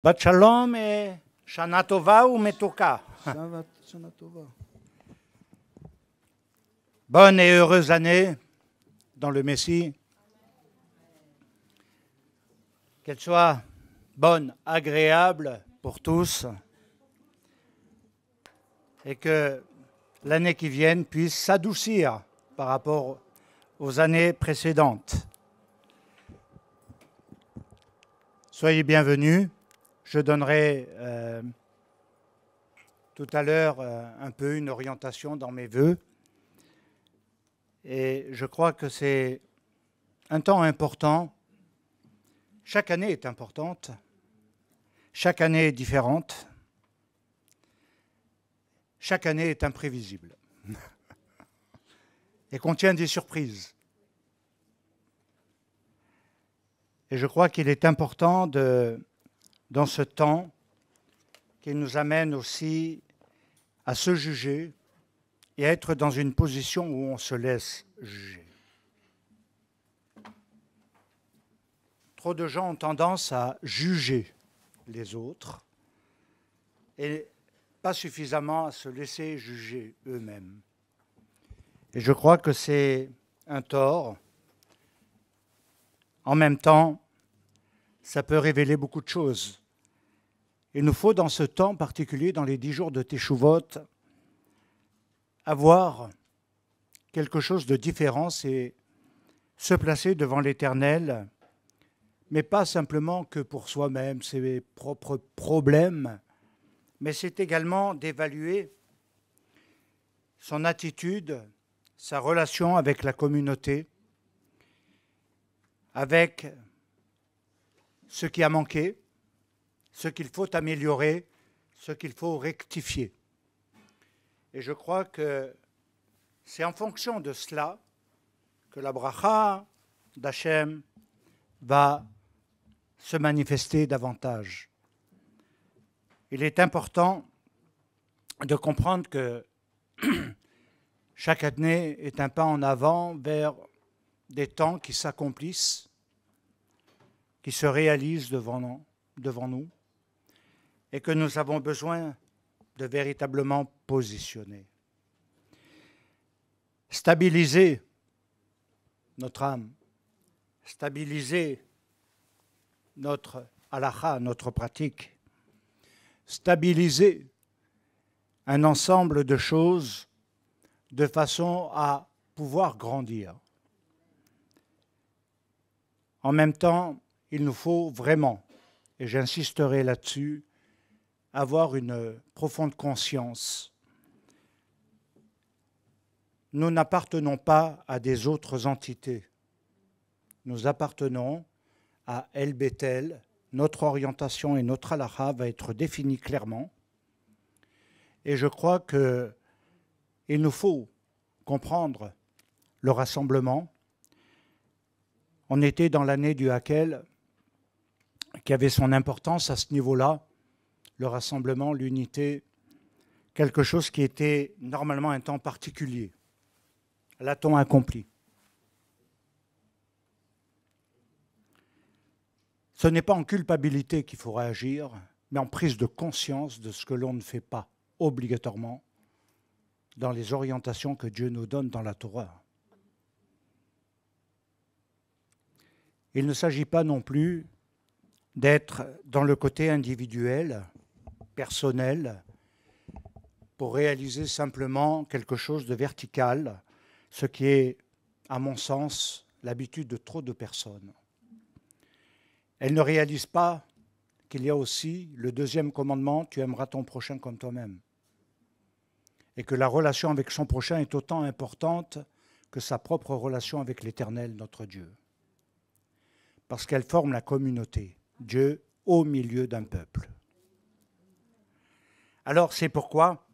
Shabbat Shalom et Shana Tova ou Metoka. Shana Tova. Bonne et heureuse année dans le Messie. Qu'elle soit bonne, agréable pour tous. Et que l'année qui vient puisse s'adoucir par rapport aux années précédentes. Soyez bienvenus. Je donnerai tout à l'heure un peu une orientation dans mes vœux. Et je crois que c'est un temps important. Chaque année est importante. Chaque année est différente. Chaque année est imprévisible. Et contient des surprises. Et je crois qu'il est important dans ce temps, qui nous amène aussi à se juger et à être dans une position où on se laisse juger. Trop de gens ont tendance à juger les autres et pas suffisamment à se laisser juger eux-mêmes. Et je crois que c'est un tort. En même temps, ça peut révéler beaucoup de choses. Il nous faut, dans ce temps particulier, dans les 10 jours de Teshuvot, avoir quelque chose de différent, c'est se placer devant l'Éternel, mais pas simplement que pour soi-même, ses propres problèmes, mais c'est également d'évaluer son attitude, sa relation avec la communauté, avec ce qui a manqué, ce qu'il faut améliorer, ce qu'il faut rectifier. Et je crois que c'est en fonction de cela que la bracha d'Hachem va se manifester davantage. Il est important de comprendre que chaque année est un pas en avant vers des temps qui s'accomplissent, qui se réalisent devant nous, et que nous avons besoin de véritablement positionner. Stabiliser notre âme, stabiliser notre halakha, notre pratique, stabiliser un ensemble de choses de façon à pouvoir grandir. En même temps, il nous faut vraiment, et j'insisterai là-dessus, avoir une profonde conscience. Nous n'appartenons pas à des autres entités. Nous appartenons à El Bethel. Notre orientation et notre halakha va être définie clairement. Et je crois qu'il nous faut comprendre le rassemblement. On était dans l'année du Hakel, qui avait son importance à ce niveau-là, le rassemblement, l'unité, quelque chose qui était normalement un temps particulier. L'a-t-on accompli? Ce n'est pas en culpabilité qu'il faut réagir, mais en prise de conscience de ce que l'on ne fait pas obligatoirement dans les orientations que Dieu nous donne dans la Torah. Il ne s'agit pas non plus d'être dans le côté individuel, personnel, pour réaliser simplement quelque chose de vertical, ce qui est, à mon sens, l'habitude de trop de personnes. Elles ne réalisent pas qu'il y a aussi le deuxième commandement, tu aimeras ton prochain comme toi-même. Et que la relation avec son prochain est autant importante que sa propre relation avec l'Éternel, notre Dieu. Parce qu'elle forme la communauté, Dieu au milieu d'un peuple. Alors c'est pourquoi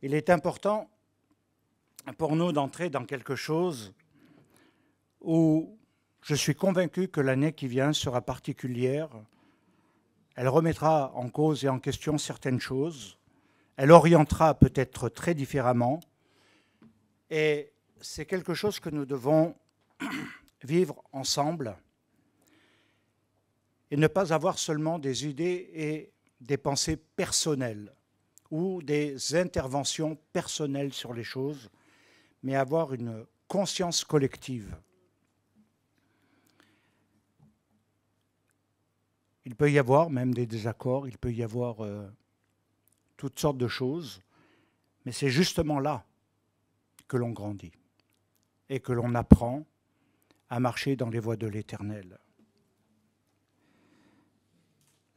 il est important pour nous d'entrer dans quelque chose où je suis convaincu que l'année qui vient sera particulière. Elle remettra en cause et en question certaines choses. Elle orientera peut-être très différemment. Et c'est quelque chose que nous devons vivre ensemble. et ne pas avoir seulement des idées et des pensées personnelles ou des interventions personnelles sur les choses, mais avoir une conscience collective. Il peut y avoir même des désaccords, il peut y avoir toutes sortes de choses, mais c'est justement là que l'on grandit et que l'on apprend à marcher dans les voies de l'Éternel.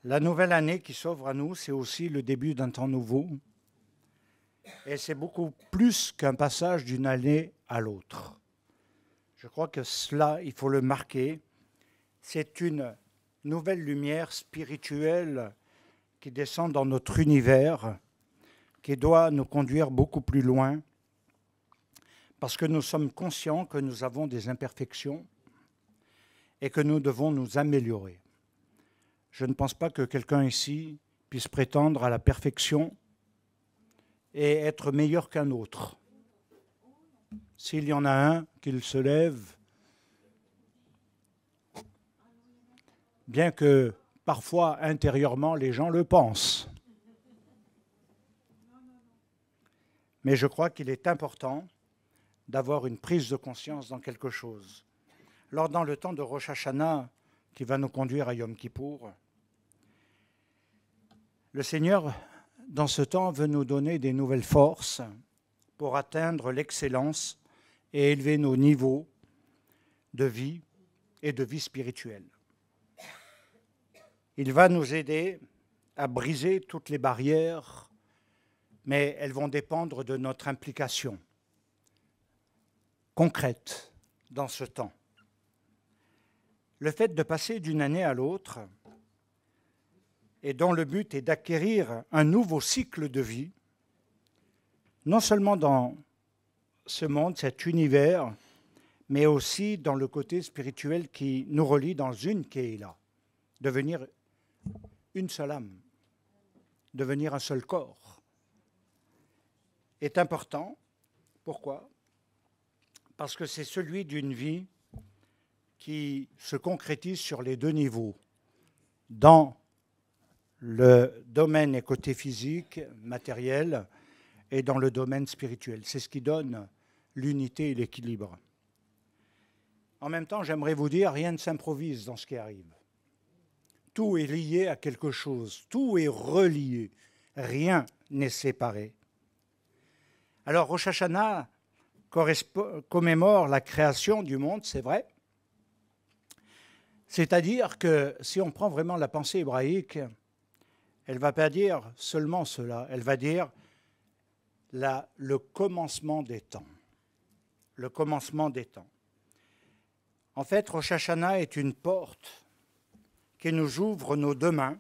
La nouvelle année qui s'offre à nous, c'est aussi le début d'un temps nouveau. Et c'est beaucoup plus qu'un passage d'une année à l'autre. Je crois que cela, il faut le marquer. C'est une nouvelle lumière spirituelle qui descend dans notre univers, qui doit nous conduire beaucoup plus loin, parce que nous sommes conscients que nous avons des imperfections et que nous devons nous améliorer. Je ne pense pas que quelqu'un ici puisse prétendre à la perfection et être meilleur qu'un autre. S'il y en a un, qu'il se lève, bien que parfois intérieurement les gens le pensent. Mais je crois qu'il est important d'avoir une prise de conscience dans quelque chose. Lors dans le temps de Rosh Hashanah, qui va nous conduire à Yom Kippour, le Seigneur, dans ce temps, veut nous donner des nouvelles forces pour atteindre l'excellence et élever nos niveaux de vie et de vie spirituelle. Il va nous aider à briser toutes les barrières, mais elles vont dépendre de notre implication concrète dans ce temps. Le fait de passer d'une année à l'autre, et dont le but est d'acquérir un nouveau cycle de vie, non seulement dans ce monde, cet univers, mais aussi dans le côté spirituel qui nous relie dans une Kéila, devenir une seule âme, devenir un seul corps, est important. Pourquoi ? Parce que c'est celui d'une vie qui se concrétise sur les deux niveaux, dans le domaine et côté physique, matériel, et dans le domaine spirituel. C'est ce qui donne l'unité et l'équilibre. En même temps, j'aimerais vous dire, rien ne s'improvise dans ce qui arrive. Tout est lié à quelque chose, tout est relié, rien n'est séparé. Alors, Rosh Hashanah commémore la création du monde, c'est vrai. C'est-à-dire que si on prend vraiment la pensée hébraïque, elle ne va pas dire seulement cela, elle va dire le commencement des temps. Le commencement des temps. En fait, Rosh Hashanah est une porte qui nous ouvre nos deux mains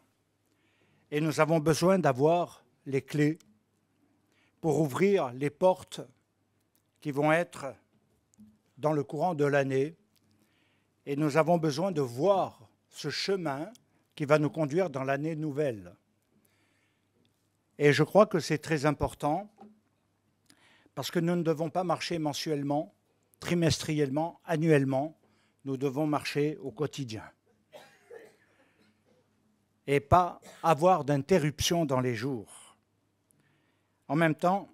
et nous avons besoin d'avoir les clés pour ouvrir les portes qui vont être dans le courant de l'année. Et nous avons besoin de voir ce chemin qui va nous conduire dans l'année nouvelle. Et je crois que c'est très important parce que nous ne devons pas marcher mensuellement, trimestriellement, annuellement. Nous devons marcher au quotidien. Et pas avoir d'interruption dans les jours. En même temps,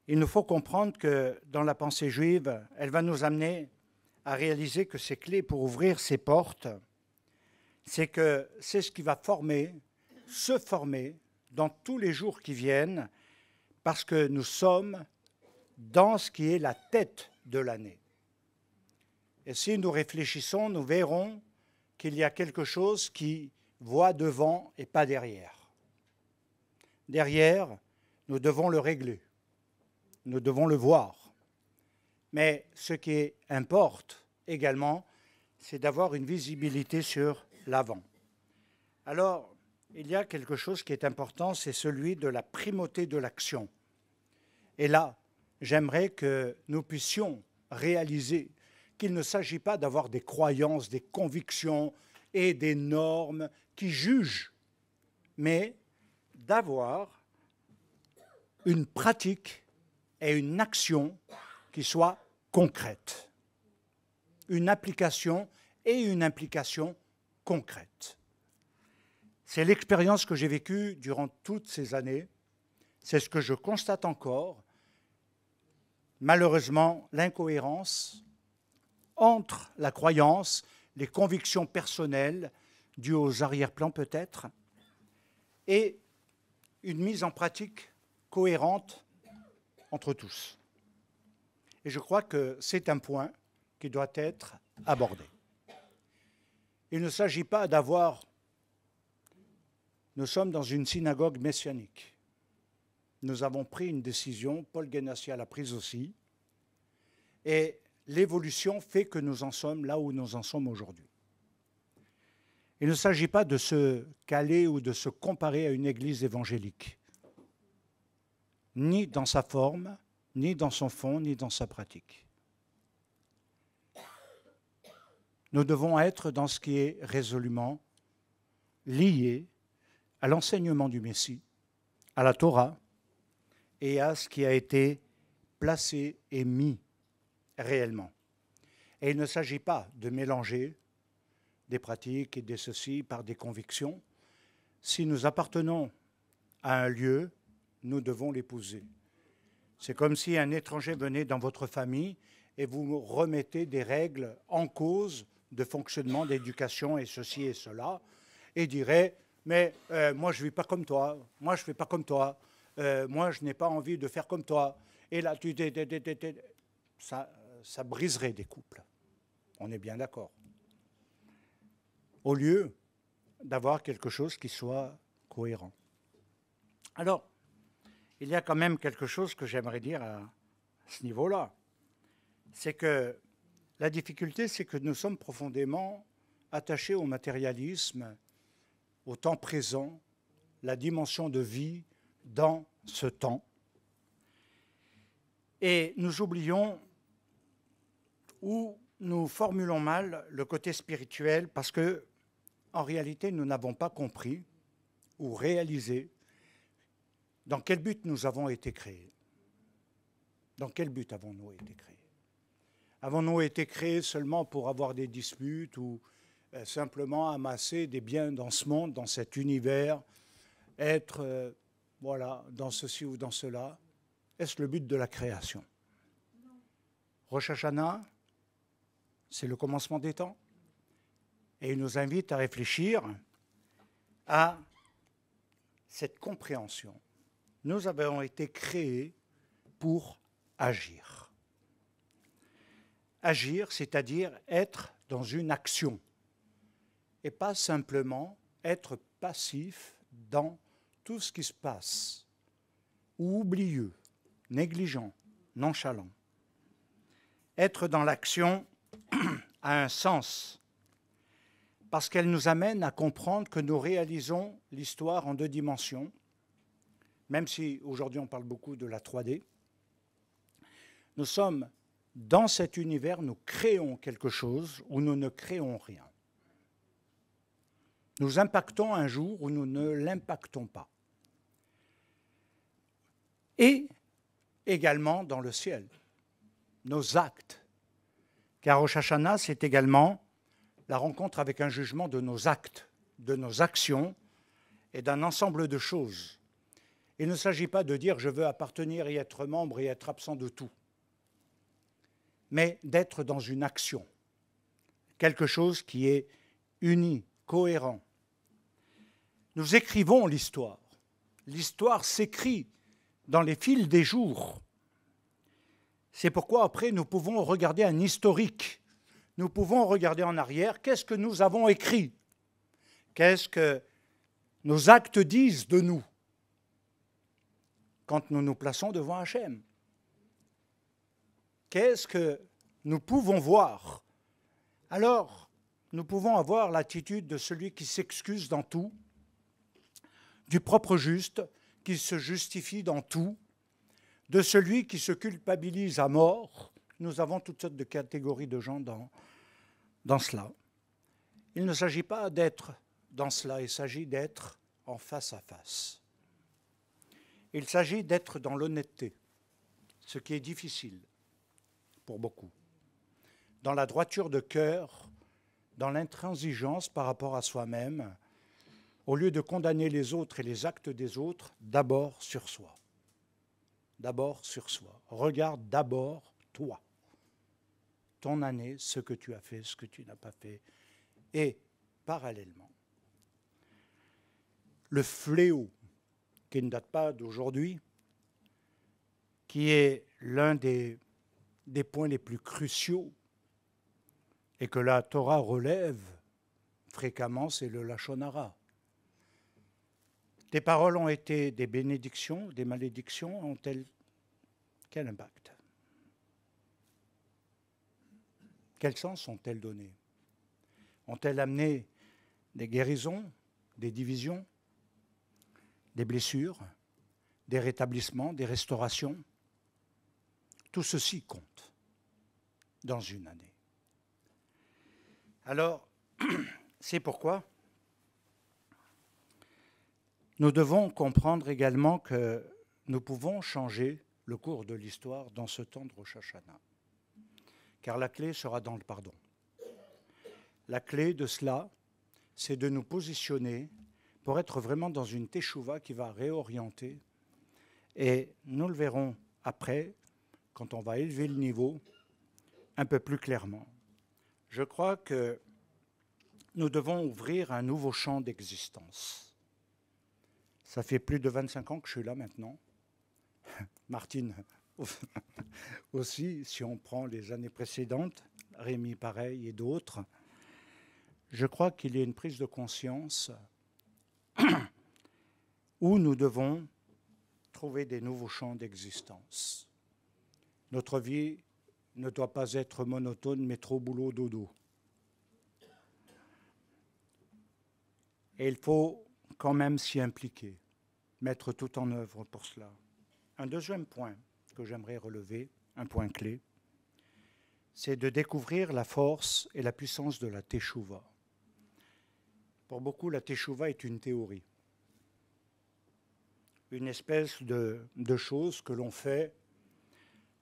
il nous faut comprendre que dans la pensée juive, elle va nous amener à réaliser que ces clés pour ouvrir ces portes, c'est que c'est ce qui va se former dans tous les jours qui viennent, parce que nous sommes dans ce qui est la tête de l'année. Et si nous réfléchissons, nous verrons qu'il y a quelque chose qui voit devant et pas derrière. Derrière, nous devons le régler, nous devons le voir. Mais ce qui importe également, c'est d'avoir une visibilité sur l'avant. Alors, il y a quelque chose qui est important, c'est celui de la primauté de l'action. Et là, j'aimerais que nous puissions réaliser qu'il ne s'agit pas d'avoir des croyances, des convictions et des normes qui jugent, mais d'avoir une pratique et une action qui soient concrètes. Une application et une implication concrète. C'est l'expérience que j'ai vécue durant toutes ces années. C'est ce que je constate encore. Malheureusement, l'incohérence entre la croyance, les convictions personnelles, dues aux arrière-plans peut-être, et une mise en pratique cohérente entre tous. Et je crois que c'est un point qui doit être abordé. Il ne s'agit pas d'avoir... Nous sommes dans une synagogue messianique. Nous avons pris une décision, Paul Guénassiat l'a prise aussi, et l'évolution fait que nous en sommes là où nous en sommes aujourd'hui. Il ne s'agit pas de se caler ou de se comparer à une église évangélique, ni dans sa forme, ni dans son fond, ni dans sa pratique. Nous devons être dans ce qui est résolument lié à l'enseignement du Messie, à la Torah et à ce qui a été placé et mis réellement. Et il ne s'agit pas de mélanger des pratiques et des ceci par des convictions. Si nous appartenons à un lieu, nous devons l'épouser. C'est comme si un étranger venait dans votre famille et vous remettez des règles en cause de fonctionnement, d'éducation et ceci et cela, et dirait « mais moi je ne vis pas comme toi, moi je ne fais pas comme toi, moi je n'ai pas envie de faire comme toi ». Et là, ça briserait des couples. On est bien d'accord. Au lieu d'avoir quelque chose qui soit cohérent. Alors, il y a quand même quelque chose que j'aimerais dire à ce niveau-là. C'est que la difficulté, c'est que nous sommes profondément attachés au matérialisme, au temps présent, la dimension de vie dans ce temps. Et nous oublions ou nous formulons mal le côté spirituel parce que, en réalité, nous n'avons pas compris ou réalisé dans quel but nous avons été créés. Dans quel but avons-nous été créés? Avons-nous été créés seulement pour avoir des disputes ou simplement amasser des biens dans ce monde, dans cet univers, être voilà, dans ceci ou dans cela? Est-ce le but de la création? Rosh Hashanah, c'est le commencement des temps. Et il nous invite à réfléchir à cette compréhension. Nous avons été créés pour agir. Agir, c'est-à-dire être dans une action et pas simplement être passif dans tout ce qui se passe, ou oublieux, négligent, nonchalant. Être dans l'action a un sens parce qu'elle nous amène à comprendre que nous réalisons l'histoire en 2 dimensions, même si aujourd'hui on parle beaucoup de la 3D. Nous sommes dans cet univers, nous créons quelque chose ou nous ne créons rien. Nous impactons un jour ou nous ne l'impactons pas. Et également dans le ciel, nos actes. Car Rosh Hashanah, c'est également la rencontre avec un jugement de nos actes, de nos actions et d'un ensemble de choses. Il ne s'agit pas de dire « je veux appartenir et être membre et être absent de tout », mais d'être dans une action, quelque chose qui est uni, cohérent. Nous écrivons l'histoire. L'histoire s'écrit dans les fils des jours. C'est pourquoi après nous pouvons regarder un historique. Nous pouvons regarder en arrière, qu'est-ce que nous avons écrit? Qu'est-ce que nos actes disent de nous quand nous nous plaçons devant Hachem? Qu'est-ce que nous pouvons voir? Alors, nous pouvons avoir l'attitude de celui qui s'excuse dans tout, du propre juste, qui se justifie dans tout, de celui qui se culpabilise à mort. Nous avons toutes sortes de catégories de gens dans cela. Il ne s'agit pas d'être dans cela, il s'agit d'être en face à face. Il s'agit d'être dans l'honnêteté, ce qui est difficile pour beaucoup. Dans la droiture de cœur, dans l'intransigeance par rapport à soi-même, au lieu de condamner les autres et les actes des autres, d'abord sur soi. D'abord sur soi. Regarde d'abord toi. Ton année, ce que tu as fait, ce que tu n'as pas fait. Et parallèlement, le fléau, qui ne date pas d'aujourd'hui, qui est l'un des points les plus cruciaux et que la Torah relève fréquemment, c'est le lachon hara. Tes paroles ont été des bénédictions, des malédictions, ont-elles quel impact? Quel sens ont-elles donné? Ont-elles amené des guérisons, des divisions, des blessures, des rétablissements, des restaurations? Tout ceci compte dans une année. Alors, c'est pourquoi nous devons comprendre également que nous pouvons changer le cours de l'histoire dans ce temps de Rosh Hashanah. Car la clé sera dans le pardon. La clé de cela, c'est de nous positionner pour être vraiment dans une teshuva qui va réorienter. Et nous le verrons après, quand on va élever le niveau, un peu plus clairement. Je crois que nous devons ouvrir un nouveau champ d'existence. Ça fait plus de 25 ans que je suis là maintenant. Martine aussi, si on prend les années précédentes, Rémi pareil et d'autres. Je crois qu'il y a une prise de conscience où nous devons trouver des nouveaux champs d'existence. Notre vie ne doit pas être monotone, métro, boulot, dodo. Et il faut quand même s'y impliquer, mettre tout en œuvre pour cela. Un deuxième point que j'aimerais relever, un point clé, c'est de découvrir la force et la puissance de la teshuva. Pour beaucoup, la teshuva est une théorie, une espèce de chose que l'on fait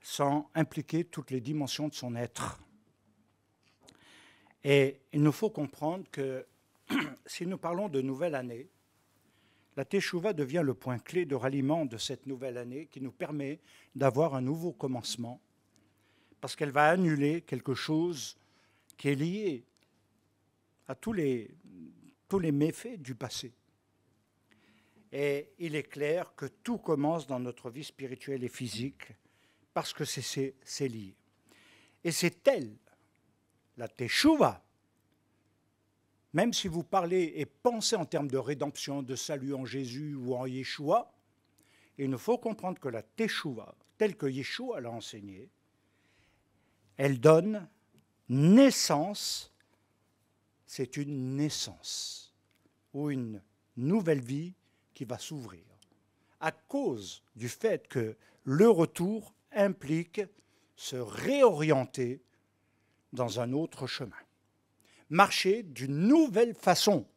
sans impliquer toutes les dimensions de son être. Et il nous faut comprendre que si nous parlons de nouvelle année, la teshuva devient le point clé de ralliement de cette nouvelle année qui nous permet d'avoir un nouveau commencement parce qu'elle va annuler quelque chose qui est lié à tous les méfaits du passé. Et il est clair que tout commence dans notre vie spirituelle et physique parce que c'est lié. Et c'est elle, la teshuva, même si vous parlez et pensez en termes de rédemption, de salut en Jésus ou en Yeshua, il nous faut comprendre que la teshuva, telle que Yeshua l'a enseignée, elle donne naissance, c'est une naissance ou une nouvelle vie qui va s'ouvrir à cause du fait que le retour implique se réorienter dans un autre chemin. Marcher d'une nouvelle façon.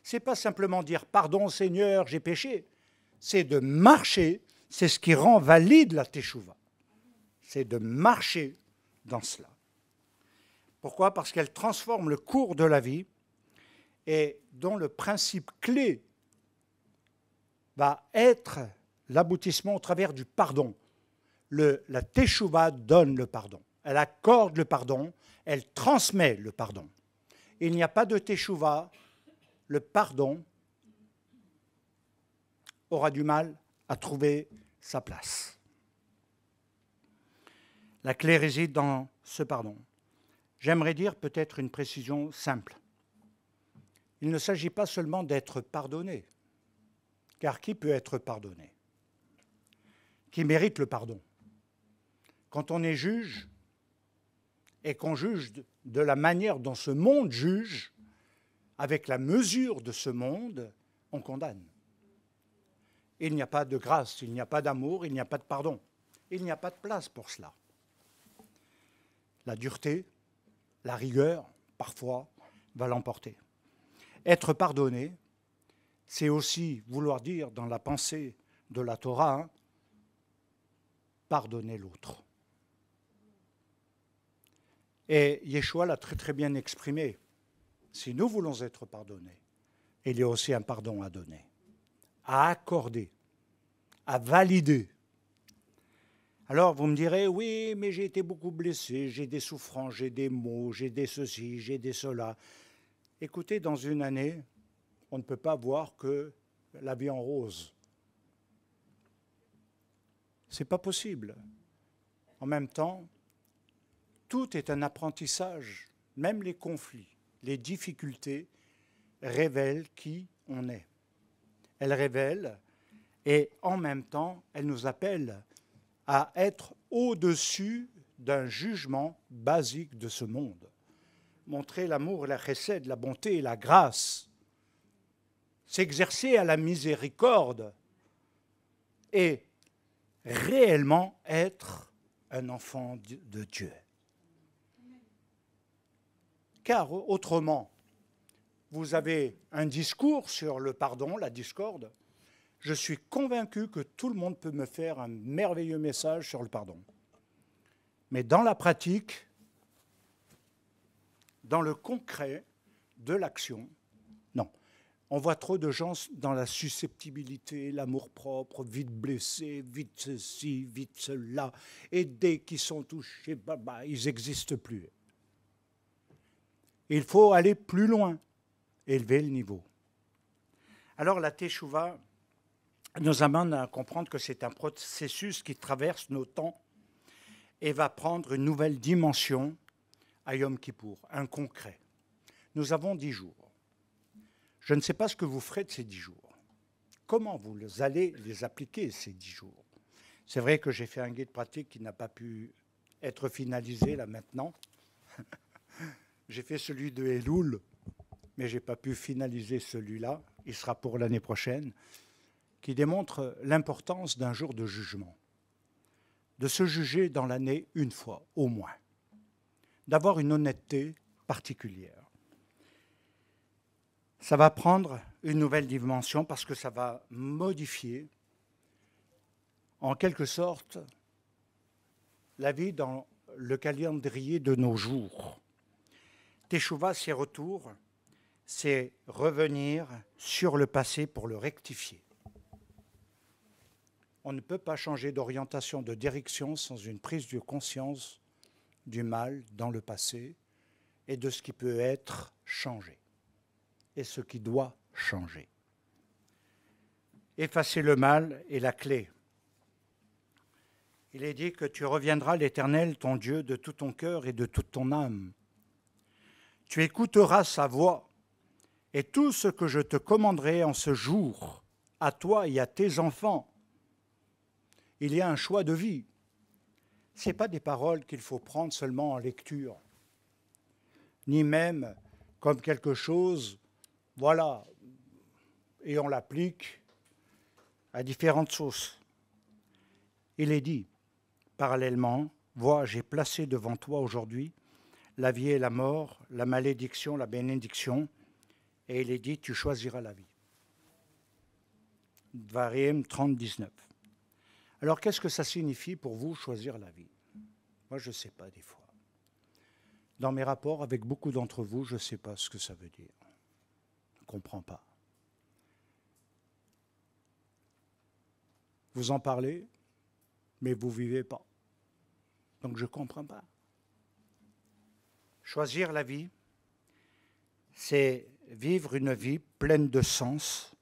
Ce n'est pas simplement dire « Pardon Seigneur, j'ai péché ». C'est de marcher, c'est ce qui rend valide la teshuva. C'est de marcher dans cela. Pourquoi? Parce qu'elle transforme le cours de la vie et dont le principe clé va être l'aboutissement au travers du pardon. La teshuva donne le pardon. Elle accorde le pardon, elle transmet le pardon. Il n'y a pas de teshuva, le pardon aura du mal à trouver sa place. La clé réside dans ce pardon. J'aimerais dire peut-être une précision simple. Il ne s'agit pas seulement d'être pardonné, car qui peut être pardonné? Qui mérite le pardon? Quand on est juge et qu'on juge de la manière dont ce monde juge, avec la mesure de ce monde, on condamne. Il n'y a pas de grâce, il n'y a pas d'amour, il n'y a pas de pardon. Il n'y a pas de place pour cela. La dureté, la rigueur, parfois, va l'emporter. Être pardonné, c'est aussi vouloir dire dans la pensée de la Torah, pardonner l'autre. Et Yeshua l'a très très bien exprimé. si nous voulons être pardonnés, il y a aussi un pardon à donner, à accorder, à valider. Alors vous me direz, oui, mais j'ai été beaucoup blessé, j'ai des souffrances, j'ai des maux, j'ai des ceci, j'ai des cela. Écoutez, dans une année, on ne peut pas voir que la vie en rose. Ce n'est pas possible. En même temps, tout est un apprentissage, même les conflits, les difficultés révèlent qui on est. Elles révèlent et en même temps, elles nous appellent à être au-dessus d'un jugement basique de ce monde. Montrer l'amour, la chesed, la bonté et la grâce, s'exercer à la miséricorde et réellement être un enfant de Dieu. Car autrement, vous avez un discours sur le pardon, la discorde. Je suis convaincu que tout le monde peut me faire un merveilleux message sur le pardon. Mais dans la pratique, dans le concret de l'action, non. On voit trop de gens dans la susceptibilité, l'amour-propre, vite blessés, vite ceci, vite cela. Et dès qu'ils sont touchés, ils n'existent plus. Il faut aller plus loin, élever le niveau. Alors la Teshuvah nous amène à comprendre que c'est un processus qui traverse nos temps et va prendre une nouvelle dimension à Yom Kippour, un concret. Nous avons 10 jours. Je ne sais pas ce que vous ferez de ces 10 jours. Comment vous allez les appliquer, ces 10 jours? C'est vrai que j'ai fait un guide pratique qui n'a pas pu être finalisé là maintenant. J'ai fait celui de Elul, mais je n'ai pas pu finaliser celui-là. Il sera pour l'année prochaine, qui démontre l'importance d'un jour de jugement. De se juger dans l'année une fois, au moins. D'avoir une honnêteté particulière. Ça va prendre une nouvelle dimension parce que ça va modifier, en quelque sorte, la vie dans le calendrier de nos jours. Teshuvah, c'est retour, c'est revenir sur le passé pour le rectifier. On ne peut pas changer d'orientation, de direction sans une prise de conscience du mal dans le passé et de ce qui peut être changé et ce qui doit changer. Effacer le mal est la clé. Il est dit que tu reviendras l'Éternel, ton Dieu, de tout ton cœur et de toute ton âme. Tu écouteras sa voix et tout ce que je te commanderai en ce jour, à toi et à tes enfants. Il y a un choix de vie. Ce n'est pas des paroles qu'il faut prendre seulement en lecture, ni même comme quelque chose, voilà, et on l'applique à différentes sources. Il est dit, parallèlement, vois, j'ai placé devant toi aujourd'hui la vie et la mort, la malédiction, la bénédiction, et il est dit, tu choisiras la vie. Dvarim 30, 19. Alors, qu'est-ce que ça signifie pour vous, choisir la vie? Moi, je ne sais pas des fois. Dans mes rapports avec beaucoup d'entre vous, je ne sais pas ce que ça veut dire. Je ne comprends pas. Vous en parlez, mais vous ne vivez pas. Donc, je ne comprends pas. Choisir la vie, c'est vivre une vie pleine de sens,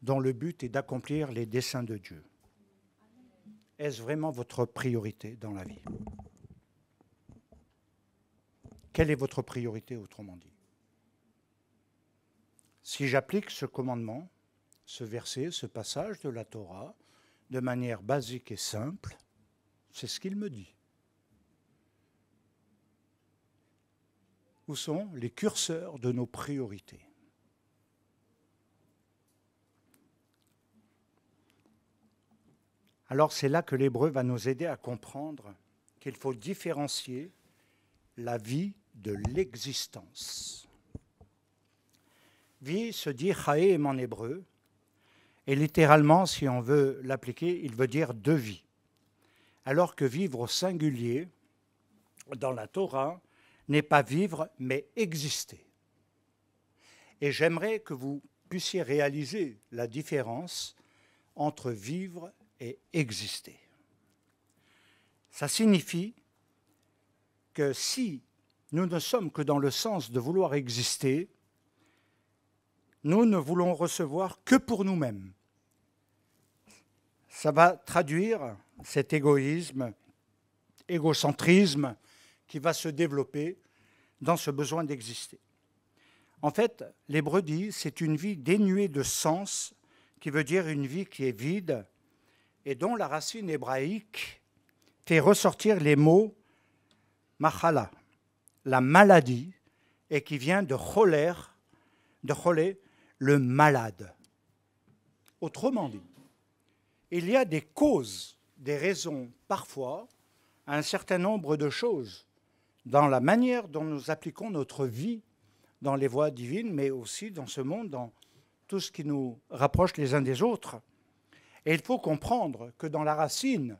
dont le but est d'accomplir les desseins de Dieu. Est-ce vraiment votre priorité dans la vie? Quelle est votre priorité, autrement dit? Si j'applique ce commandement, ce verset, ce passage de la Torah, de manière basique et simple, c'est ce qu'il me dit. Où sont les curseurs de nos priorités? Alors c'est là que l'hébreu va nous aider à comprendre qu'il faut différencier la vie de l'existence. Vie se dit chaim en hébreu, et littéralement, si on veut l'appliquer, il veut dire deux vies. Alors que vivre au singulier, dans la Torah, n'est pas vivre, mais exister. Et j'aimerais que vous puissiez réaliser la différence entre vivre et exister. Ça signifie que si nous ne sommes que dans le sens de vouloir exister, nous ne voulons recevoir que pour nous-mêmes. Ça va traduire cet égoïsme, égocentrisme qui va se développer dans ce besoin d'exister. En fait, l'hébreu dit, c'est une vie dénuée de sens, qui veut dire une vie qui est vide, et dont la racine hébraïque fait ressortir les mots machala, la maladie, et qui vient de cholé, le malade. Autrement dit, il y a des causes, des raisons, parfois, à un certain nombre de choses dans la manière dont nous appliquons notre vie dans les voies divines, mais aussi dans ce monde, dans tout ce qui nous rapproche les uns des autres. Et il faut comprendre que dans la racine,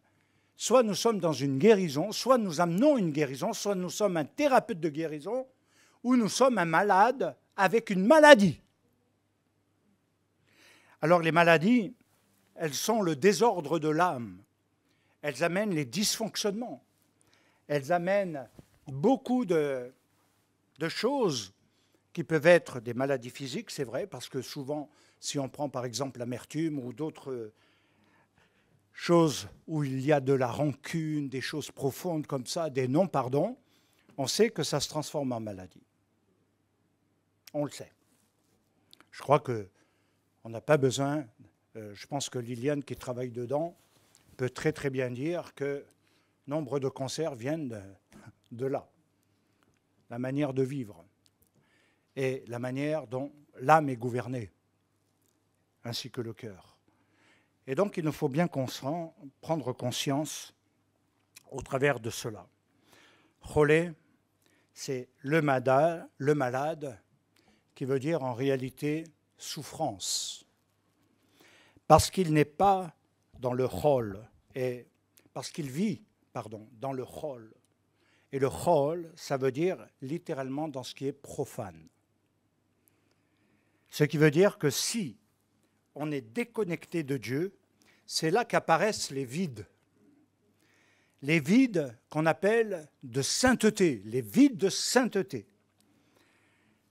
soit nous sommes dans une guérison, soit nous amenons une guérison, soit nous sommes un thérapeute de guérison, ou nous sommes un malade avec une maladie. Alors les maladies, elles sont le désordre de l'âme. Elles amènent les dysfonctionnements. Elles amènent beaucoup de choses qui peuvent être des maladies physiques, c'est vrai, parce que souvent, si on prend par exemple l'amertume ou d'autres choses où il y a de la rancune, des choses profondes comme ça, des non-pardons, on sait que ça se transforme en maladie. On le sait. Je crois qu'on n'a pas besoin, je pense que Liliane qui travaille dedans peut très très bien dire que nombre de cancers viennent de là, la manière de vivre et la manière dont l'âme est gouvernée, ainsi que le cœur. Et donc il nous faut bien prendre conscience au travers de cela. Cholé, c'est le malade, qui veut dire en réalité souffrance. Parce qu'il n'est pas dans le chol, et parce qu'il vit, dans le chol. Et le chol, ça veut dire littéralement dans ce qui est profane. Ce qui veut dire que si on est déconnecté de Dieu, c'est là qu'apparaissent les vides. Les vides qu'on appelle de sainteté, les vides de sainteté.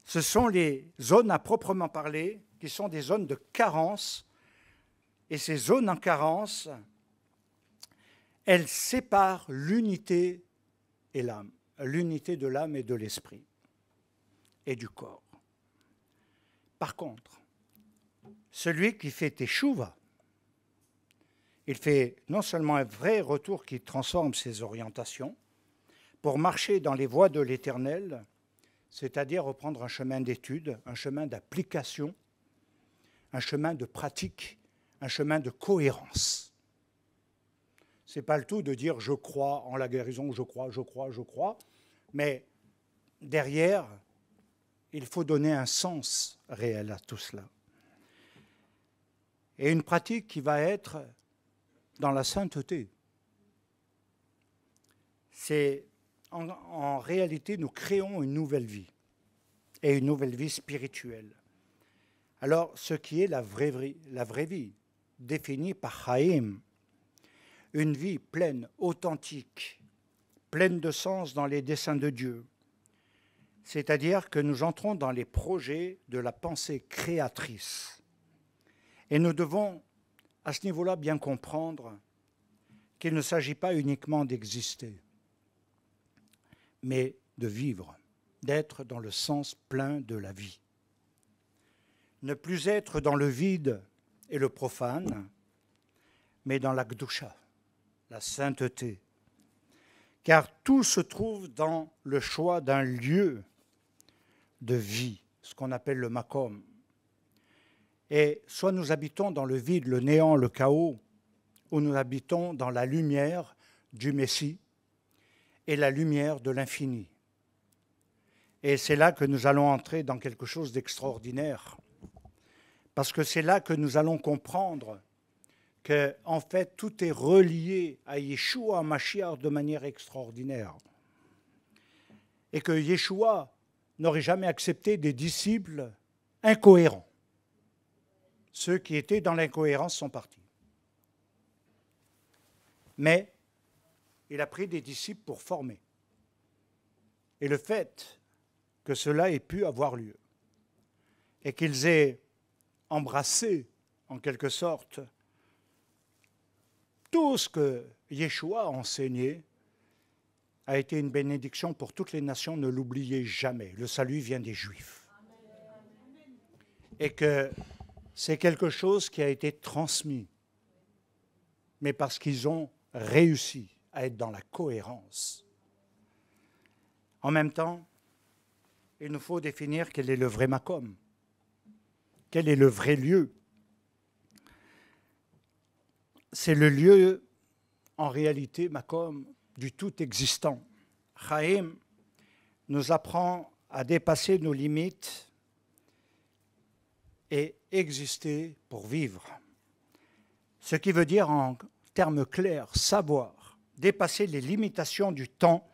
Ce sont les zones à proprement parler qui sont des zones de carence. Et ces zones en carence, elles séparent l'unité et l'âme, l'unité de l'âme et de l'esprit et du corps. Par contre, celui qui fait teshuva, il fait non seulement un vrai retour qui transforme ses orientations pour marcher dans les voies de l'Éternel, c'est-à-dire reprendre un chemin d'étude, un chemin d'application, un chemin de pratique, un chemin de cohérence. Ce n'est pas le tout de dire « je crois en la guérison »,« je crois », mais derrière, il faut donner un sens réel à tout cela. Et une pratique qui va être dans la sainteté. C'est en réalité, nous créons une nouvelle vie, et une nouvelle vie spirituelle. Alors, ce qui est la vraie vie, définie par Chaim, une vie pleine, authentique, pleine de sens dans les desseins de Dieu, c'est-à-dire que nous entrons dans les projets de la pensée créatrice. Et nous devons, à ce niveau-là, bien comprendre qu'il ne s'agit pas uniquement d'exister, mais de vivre, d'être dans le sens plein de la vie. Ne plus être dans le vide et le profane, mais dans la Gdusha, la sainteté. Car tout se trouve dans le choix d'un lieu de vie, ce qu'on appelle le makom. Et soit nous habitons dans le vide, le néant, le chaos, ou nous habitons dans la lumière du Messie et la lumière de l'infini. Et c'est là que nous allons entrer dans quelque chose d'extraordinaire, parce que c'est là que nous allons comprendre que, en fait, tout est relié à Yeshua Mashiach de manière extraordinaire. Et que Yeshua n'aurait jamais accepté des disciples incohérents. Ceux qui étaient dans l'incohérence sont partis. Mais il a pris des disciples pour former. Et le fait que cela ait pu avoir lieu et qu'ils aient embrassé, en quelque sorte, tout ce que Yeshua a enseigné a été une bénédiction pour toutes les nations. Ne l'oubliez jamais, le salut vient des Juifs. Et que c'est quelque chose qui a été transmis, mais parce qu'ils ont réussi à être dans la cohérence. En même temps, il nous faut définir quel est le vrai makom, quel est le vrai lieu. C'est le lieu, en réalité, makom, du tout existant. Chaim nous apprend à dépasser nos limites et exister pour vivre. Ce qui veut dire, en termes clairs, savoir, dépasser les limitations du temps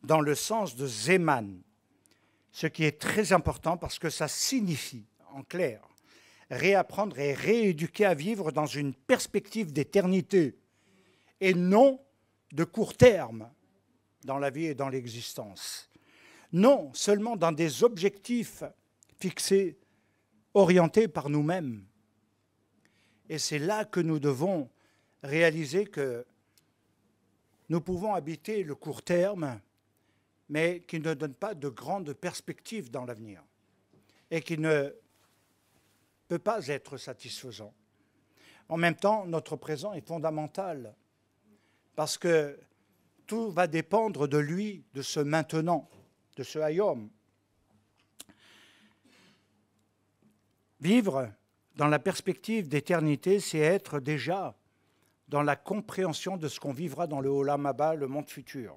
dans le sens de Zeman, ce qui est très important parce que ça signifie, en clair, réapprendre et rééduquer à vivre dans une perspective d'éternité et non de court terme dans la vie et dans l'existence. Non seulement dans des objectifs fixés, orientés par nous-mêmes. Et c'est là que nous devons réaliser que nous pouvons habiter le court terme, mais qui ne donne pas de grandes perspectives dans l'avenir et qui ne peut pas être satisfaisant. En même temps, notre présent est fondamental parce que tout va dépendre de lui, de ce maintenant, de ce hayom. Vivre dans la perspective d'éternité, c'est être déjà dans la compréhension de ce qu'on vivra dans le Olam Haba, le monde futur.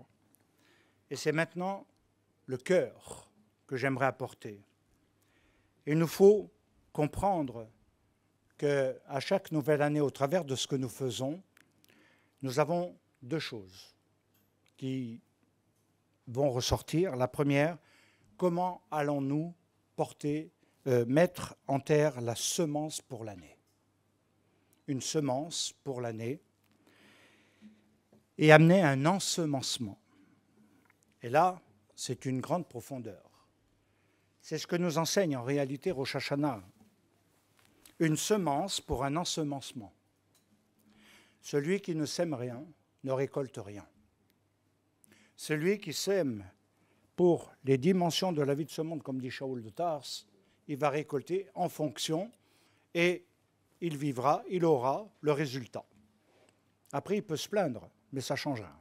Et c'est maintenant le cœur que j'aimerais apporter. Il nous faut comprendre qu'à chaque nouvelle année, au travers de ce que nous faisons, nous avons deux choses qui vont ressortir. La première, comment allons-nous mettre en terre la semence pour l'année? Une semence pour l'année et amener un ensemencement. Et là, c'est une grande profondeur. C'est ce que nous enseigne en réalité Rosh Hashanah. Une semence pour un ensemencement. Celui qui ne sème rien ne récolte rien. Celui qui sème pour les dimensions de la vie de ce monde, comme dit Shaul de Tars, il va récolter en fonction et il vivra, il aura le résultat. Après, il peut se plaindre, mais ça change rien.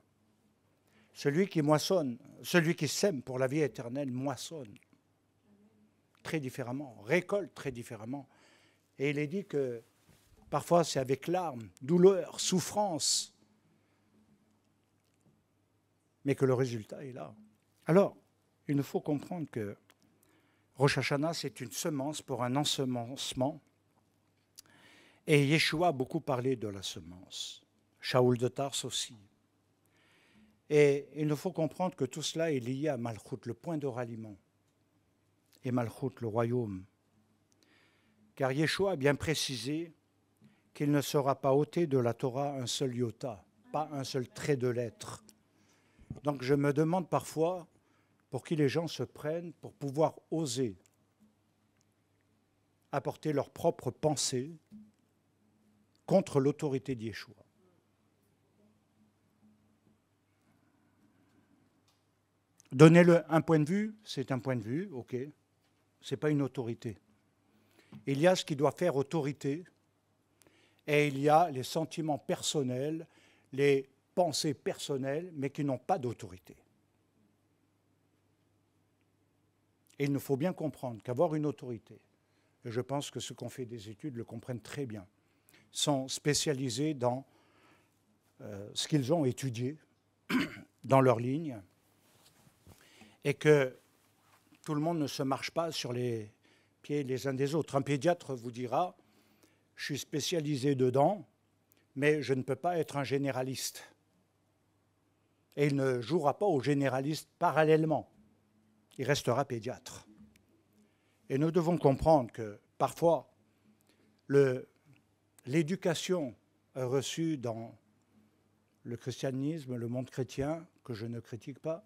Celui qui moissonne, celui qui sème pour la vie éternelle, moissonne très différemment, récolte très différemment. Et il est dit que parfois c'est avec larmes, douleur, souffrance, mais que le résultat est là. Alors, il nous faut comprendre que Rosh Hashanah, c'est une semence pour un ensemencement. Et Yeshua a beaucoup parlé de la semence. Shaul de Tars aussi. Et il nous faut comprendre que tout cela est lié à Malchut, le point de ralliement. Et Malchut, le royaume. Car Yeshua a bien précisé qu'il ne sera pas ôté de la Torah un seul iota, pas un seul trait de lettre. Donc je me demande parfois pour qui les gens se prennent pour pouvoir oser apporter leur propre pensée contre l'autorité de Yeshua. Donnez-le un point de vue, c'est un point de vue, ok, ce n'est pas une autorité. Il y a ce qui doit faire autorité et il y a les sentiments personnels, les pensées personnelles, mais qui n'ont pas d'autorité. Et il nous faut bien comprendre qu'avoir une autorité, et je pense que ceux qui ont fait des études le comprennent très bien, sont spécialisés dans ce qu'ils ont étudié dans leur ligne, et que tout le monde ne se marche pas sur les pieds les uns des autres. Un pédiatre vous dira, je suis spécialisé dedans, mais je ne peux pas être un généraliste. Et il ne jouera pas au généraliste parallèlement. Il restera pédiatre. Et nous devons comprendre que parfois, l'éducation reçue dans le christianisme, le monde chrétien, que je ne critique pas,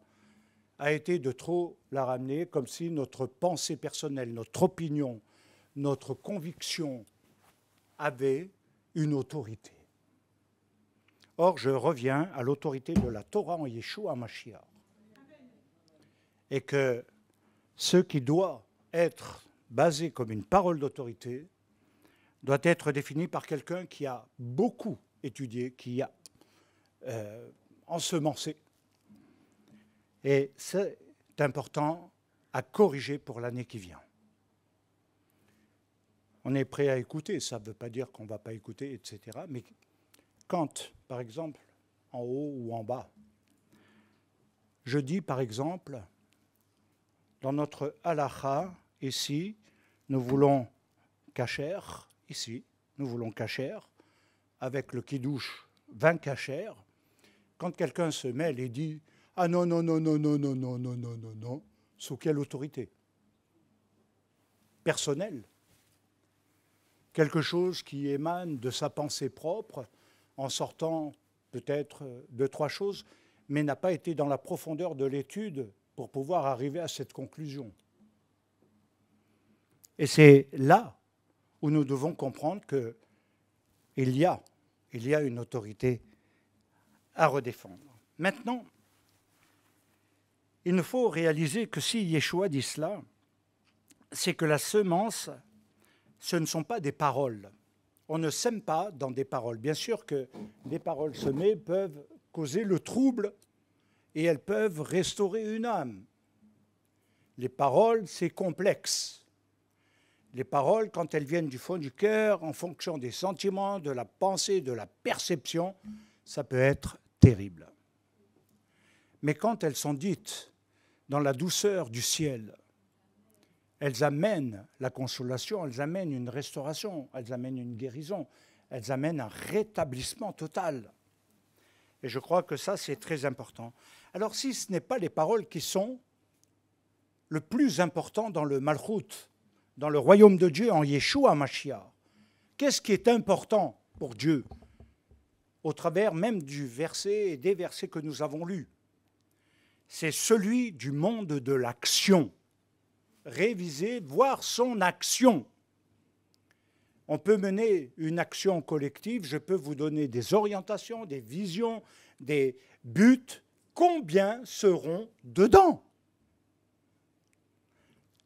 a été de trop la ramener comme si notre pensée personnelle, notre opinion, notre conviction avait une autorité. Or, je reviens à l'autorité de la Torah en Yeshua Mashiach. Et que ce qui doit être basé comme une parole d'autorité doit être défini par quelqu'un qui a beaucoup étudié, qui a ensemencé. Et c'est important à corriger pour l'année qui vient. On est prêt à écouter, ça ne veut pas dire qu'on ne va pas écouter, etc. Mais quand, par exemple, en haut ou en bas, je dis, par exemple, dans notre halakha, ici, nous voulons kasher, ici, nous voulons kasher, avec le kidouche 20 kasher. Quand quelqu'un se mêle et dit « Ah non, non, non, non, non, non, non, non, non, non, non », sous quelle autorité? Personnelle. Quelque chose qui émane de sa pensée propre, en sortant peut-être de 3 choses, mais n'a pas été dans la profondeur de l'étude pour pouvoir arriver à cette conclusion. Et c'est là où nous devons comprendre qu'il y a une autorité à redéfendre. Maintenant, il nous faut réaliser que si Yeshua dit cela, c'est que la semence, ce ne sont pas des paroles. On ne sème pas dans des paroles. Bien sûr que des paroles semées peuvent causer le trouble et elles peuvent restaurer une âme. Les paroles, c'est complexe. Les paroles, quand elles viennent du fond du cœur, en fonction des sentiments, de la pensée, de la perception, ça peut être terrible. Mais quand elles sont dites dans la douceur du ciel, elles amènent la consolation, elles amènent une restauration, elles amènent une guérison, elles amènent un rétablissement total. Et je crois que ça, c'est très important. Alors, si ce n'est pas les paroles qui sont le plus important dans le Malchut, dans le royaume de Dieu, en Yeshua Mashiach, qu'est-ce qui est important pour Dieu, au travers même du verset et des versets que nous avons lus? C'est celui du monde de l'action. Réviser, voir son action. On peut mener une action collective, je peux vous donner des orientations, des visions, des buts. Combien seront dedans?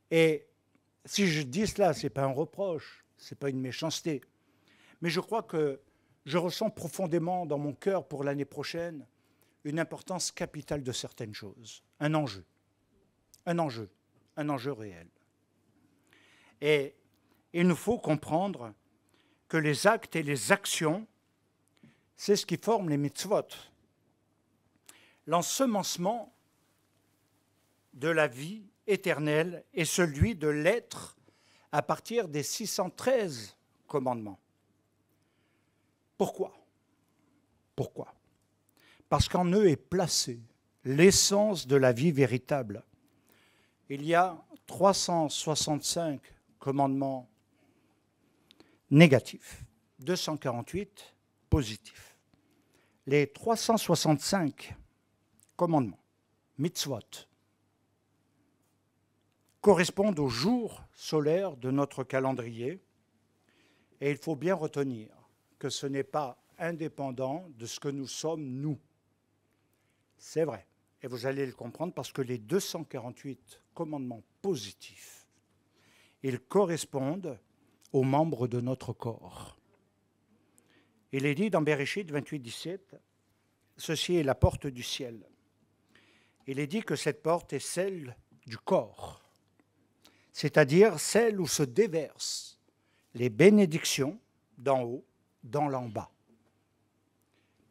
Et si je dis cela, ce n'est pas un reproche, ce n'est pas une méchanceté, mais je crois que je ressens profondément dans mon cœur pour l'année prochaine une importance capitale de certaines choses, un enjeu réel. Et il nous faut comprendre que les actes et les actions, c'est ce qui forme les mitzvot. L'ensemencement de la vie éternelle est celui de l'être à partir des 613 commandements. Pourquoi? Pourquoi? Parce qu'en eux est placée l'essence de la vie véritable. Il y a 365 commandements négatifs, 248 positifs. Les 365 commandements, mitzvot, correspondent aux jours solaires de notre calendrier. Et il faut bien retenir que ce n'est pas indépendant de ce que nous sommes, nous. C'est vrai. Et vous allez le comprendre parce que les 248 commandements positifs, ils correspondent aux membres de notre corps. Il est dit dans Bereshit 28, 17, ceci est la porte du ciel. Il est dit que cette porte est celle du corps, c'est-à-dire celle où se déversent les bénédictions d'en haut dans l'en bas.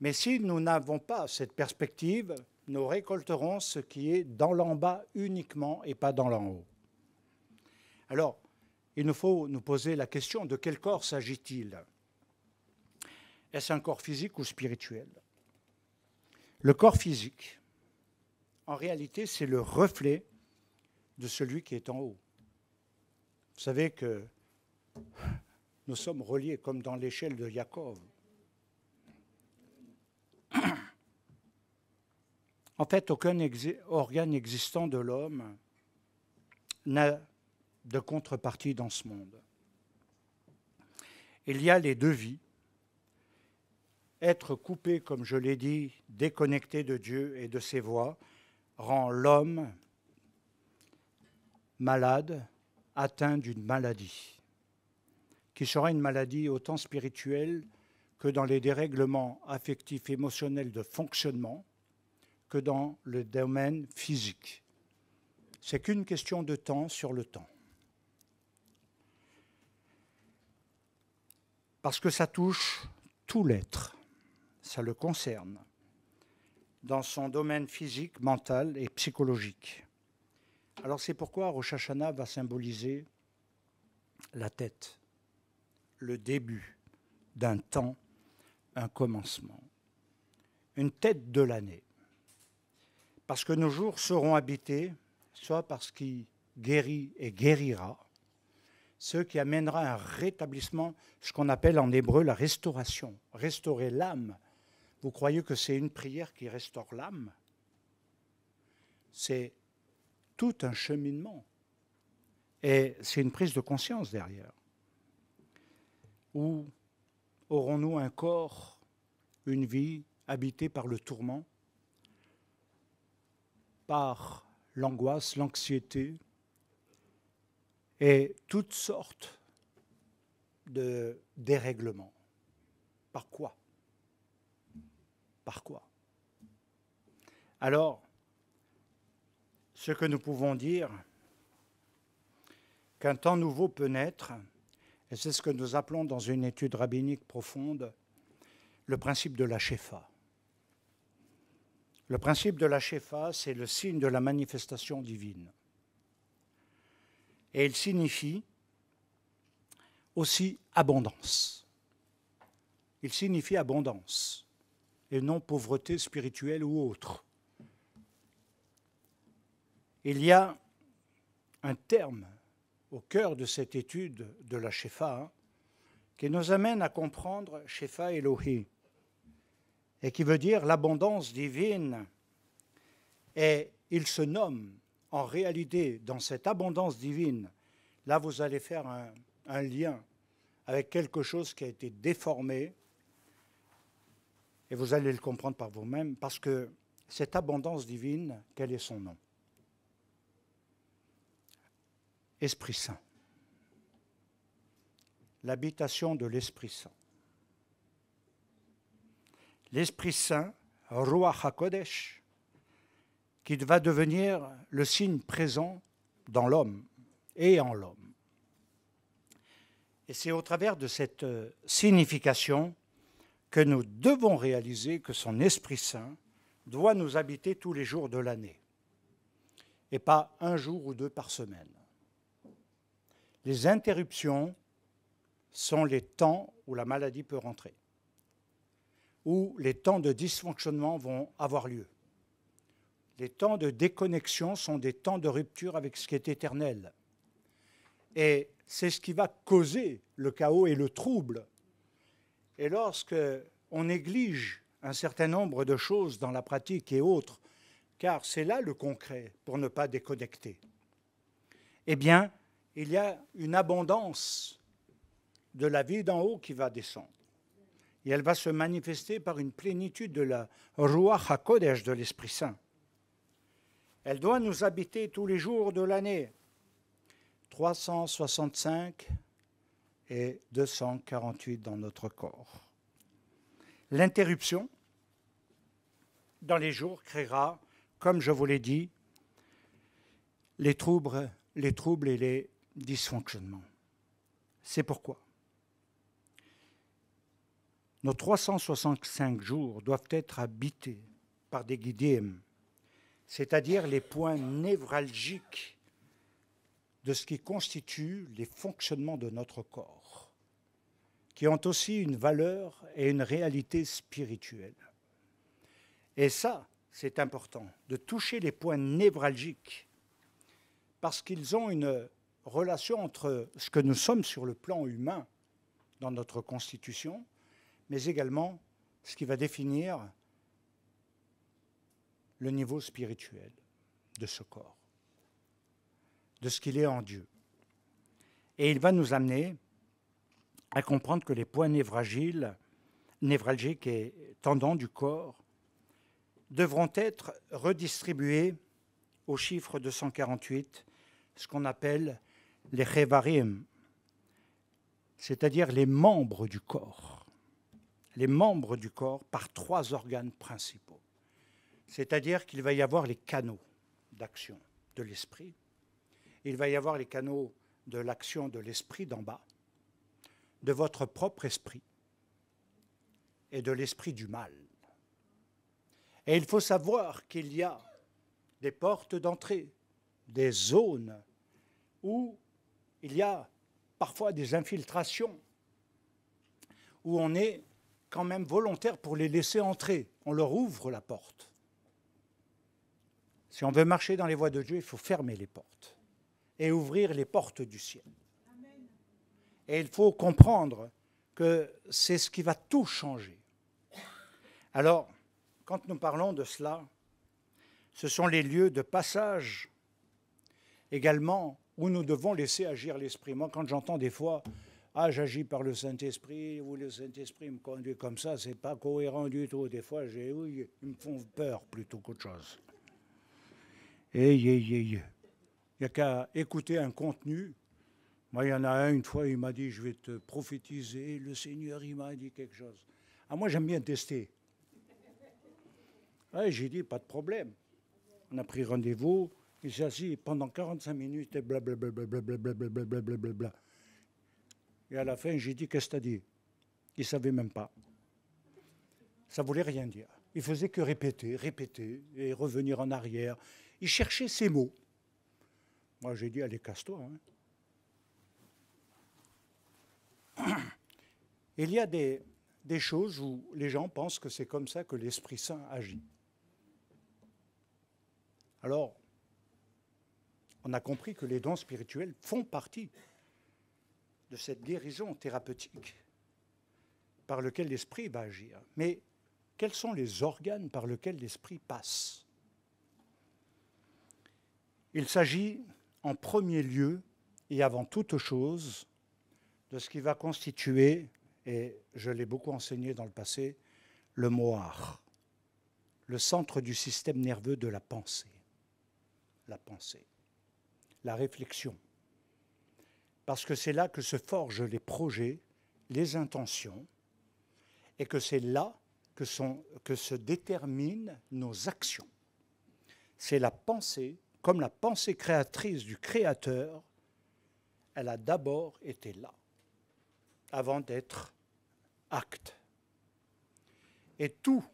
Mais si nous n'avons pas cette perspective, nous récolterons ce qui est dans l'en bas uniquement et pas dans l'en haut. Alors, il nous faut nous poser la question, de quel corps s'agit-il? Est-ce un corps physique ou spirituel? Le corps physique, en réalité, c'est le reflet de celui qui est en haut. Vous savez que nous sommes reliés comme dans l'échelle de Jacob. En fait, aucun organe existant de l'homme n'a de contrepartie dans ce monde. Il y a les deux vies. Être coupé, comme je l'ai dit, déconnecté de Dieu et de ses voies, rend l'homme malade, atteint d'une maladie, qui sera une maladie autant spirituelle que dans les dérèglements affectifs, émotionnels de fonctionnement, que dans le domaine physique. C'est qu'une question de temps sur le temps. Parce que ça touche tout l'être, ça le concerne, dans son domaine physique, mental et psychologique. Alors c'est pourquoi Rosh Hashanah va symboliser la tête, le début d'un temps, un commencement, une tête de l'année. Parce que nos jours seront habités, soit par ce qui guérit et guérira, ce qui amènera un rétablissement, ce qu'on appelle en hébreu la restauration, restaurer l'âme. Vous croyez que c'est une prière qui restaure l'âme? C'est tout un cheminement. Et c'est une prise de conscience derrière. Ou aurons-nous un corps, une vie habitée par le tourment, par l'angoisse, l'anxiété et toutes sortes de dérèglements? Par quoi? Par quoi? Alors, ce que nous pouvons dire, qu'un temps nouveau peut naître, et c'est ce que nous appelons dans une étude rabbinique profonde, le principe de la Shefa. Le principe de la Shefa, c'est le signe de la manifestation divine. Et il signifie aussi abondance. Il signifie abondance, et non pauvreté spirituelle ou autre. Il y a un terme au cœur de cette étude de la Shefa qui nous amène à comprendre Shefa Elohi, et qui veut dire l'abondance divine. Et il se nomme, en réalité, dans cette abondance divine, là vous allez faire un lien avec quelque chose qui a été déformé, et vous allez le comprendre par vous-même, parce que cette abondance divine, quel est son nom? Esprit Saint. L'habitation de l'Esprit Saint. L'Esprit Saint, Ruach HaKodesh, qui va devenir le signe présent dans l'homme et en l'homme. Et c'est au travers de cette signification que nous devons réaliser que son Esprit Saint doit nous habiter tous les jours de l'année, et pas un jour ou deux par semaine. Les interruptions sont les temps où la maladie peut rentrer, où les temps de dysfonctionnement vont avoir lieu. Les temps de déconnexion sont des temps de rupture avec ce qui est éternel. Et c'est ce qui va causer le chaos et le trouble. Et lorsque on néglige un certain nombre de choses dans la pratique et autres, car c'est là le concret pour ne pas déconnecter, eh bien, il y a une abondance de la vie d'en haut qui va descendre. Et elle va se manifester par une plénitude de la Ruach HaKodesh, de l'Esprit Saint. Elle doit nous habiter tous les jours de l'année, 365 et 248 dans notre corps. L'interruption dans les jours créera, comme je vous l'ai dit, les troubles et les dysfonctionnements. C'est pourquoi nos 365 jours doivent être habités par des guidéim, c'est-à-dire les points névralgiques de ce qui constitue les fonctionnements de notre corps, qui ont aussi une valeur et une réalité spirituelle. Et ça, c'est important, de toucher les points névralgiques, parce qu'ils ont une relation entre ce que nous sommes sur le plan humain dans notre constitution, mais également ce qui va définir le niveau spirituel de ce corps, de ce qu'il est en Dieu. Et il va nous amener à comprendre que les points névralgiques et tendants du corps devront être redistribués au chiffre 248, ce qu'on appelle les chevarim, c'est-à-dire les membres du corps. Les membres du corps par 3 organes principaux. C'est-à-dire qu'il va y avoir les canaux d'action de l'esprit, il va y avoir les canaux de l'action de l'esprit d'en bas, de votre propre esprit et de l'esprit du mal. Et il faut savoir qu'il y a des portes d'entrée, des zones où il y a parfois des infiltrations, où on est quand même volontaire pour les laisser entrer. On leur ouvre la porte. Si on veut marcher dans les voies de Dieu, il faut fermer les portes et ouvrir les portes du ciel. Amen. Et il faut comprendre que c'est ce qui va tout changer. Alors, quand nous parlons de cela, ce sont les lieux de passage également où nous devons laisser agir l'Esprit. Moi, quand j'entends des fois « Ah, j'agis par le Saint-Esprit » ou « Le Saint-Esprit me conduit comme ça », c'est pas cohérent du tout. Des fois, ils me font peur plutôt qu'autre chose. Il n'y a qu'à écouter un contenu. Moi, il y en a un, une fois, il m'a dit « Je vais te prophétiser, le Seigneur, il m'a dit quelque chose. » Ah, moi, j'aime bien tester. Ouais, j'ai dit « Pas de problème. » On a pris rendez-vous. Il s'est assis pendant 45 minutes et blablabla. Blablabla. Et à la fin, j'ai dit, qu'est-ce que t'as dit? Il ne savait même pas. Ça ne voulait rien dire. Il faisait que répéter et revenir en arrière. Il cherchait ses mots. Moi, j'ai dit, allez, casse-toi. Hein. Il y a des choses où les gens pensent que c'est comme ça que l'Esprit Saint agit. Alors, on a compris que les dons spirituels font partie de cette guérison thérapeutique par lequel l'esprit va agir. Mais quels sont les organes par lesquels l'esprit passe? Il s'agit en premier lieu et avant toute chose de ce qui va constituer, et je l'ai beaucoup enseigné dans le passé, le mohar, le centre du système nerveux de la pensée. La pensée. La réflexion. Parce que c'est là que se forgent les projets, les intentions, et que c'est là que se déterminent nos actions. C'est la pensée, comme la pensée créatrice du Créateur, elle a d'abord été là, avant d'être acte. Et tout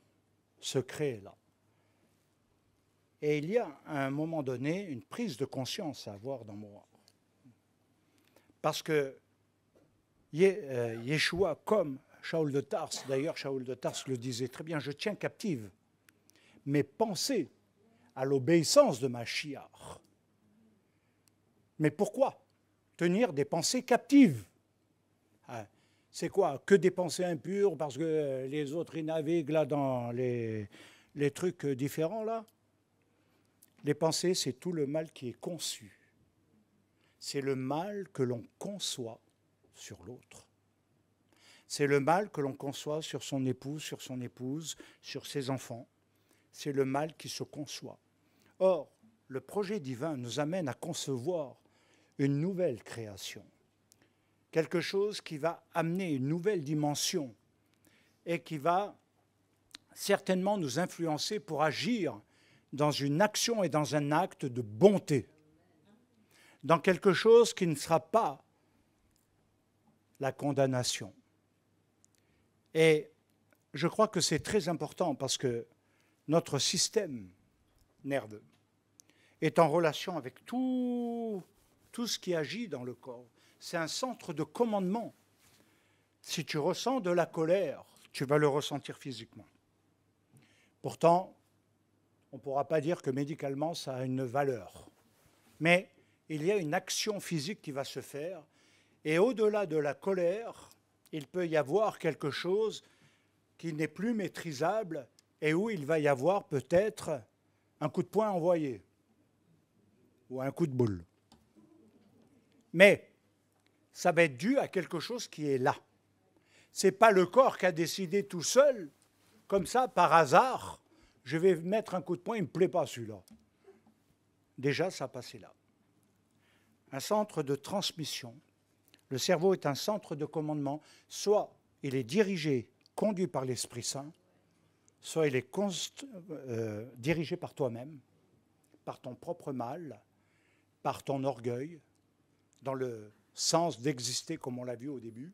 se crée là. Et il y a, à un moment donné, une prise de conscience à avoir dans moi. Parce que Yeshua, comme Shaul de Tarse, d'ailleurs Shaul de Tarse le disait très bien, je tiens captive mes pensées à l'obéissance de Mashiach. Mais pourquoi tenir des pensées captives? C'est quoi? Que des pensées impures parce que les autres, ils naviguent là dans les trucs différents là? Les pensées, c'est tout le mal qui est conçu. C'est le mal que l'on conçoit sur l'autre. C'est le mal que l'on conçoit sur son épouse, sur son épouse, sur ses enfants. C'est le mal qui se conçoit. Or, le projet divin nous amène à concevoir une nouvelle création. Quelque chose qui va amener une nouvelle dimension et qui va certainement nous influencer pour agir dans une action et dans un acte de bonté, dans quelque chose qui ne sera pas la condamnation. Et je crois que c'est très important parce que notre système nerveux est en relation avec tout ce qui agit dans le corps. C'est un centre de commandement. Si tu ressens de la colère, tu vas le ressentir physiquement. Pourtant, on ne pourra pas dire que médicalement, ça a une valeur. Mais il y a une action physique qui va se faire. Et au-delà de la colère, il peut y avoir quelque chose qui n'est plus maîtrisable et où il va y avoir peut-être un coup de poing envoyé ou un coup de boule. Mais ça va être dû à quelque chose qui est là. Ce n'est pas le corps qui a décidé tout seul, comme ça, par hasard, je vais mettre un coup de poing, il ne me plaît pas celui-là. Déjà, ça a passé là. Un centre de transmission. Le cerveau est un centre de commandement. Soit il est dirigé, conduit par l'Esprit Saint, soit il est dirigé par toi-même, par ton propre mal, par ton orgueil, dans le sens d'exister comme on l'a vu au début,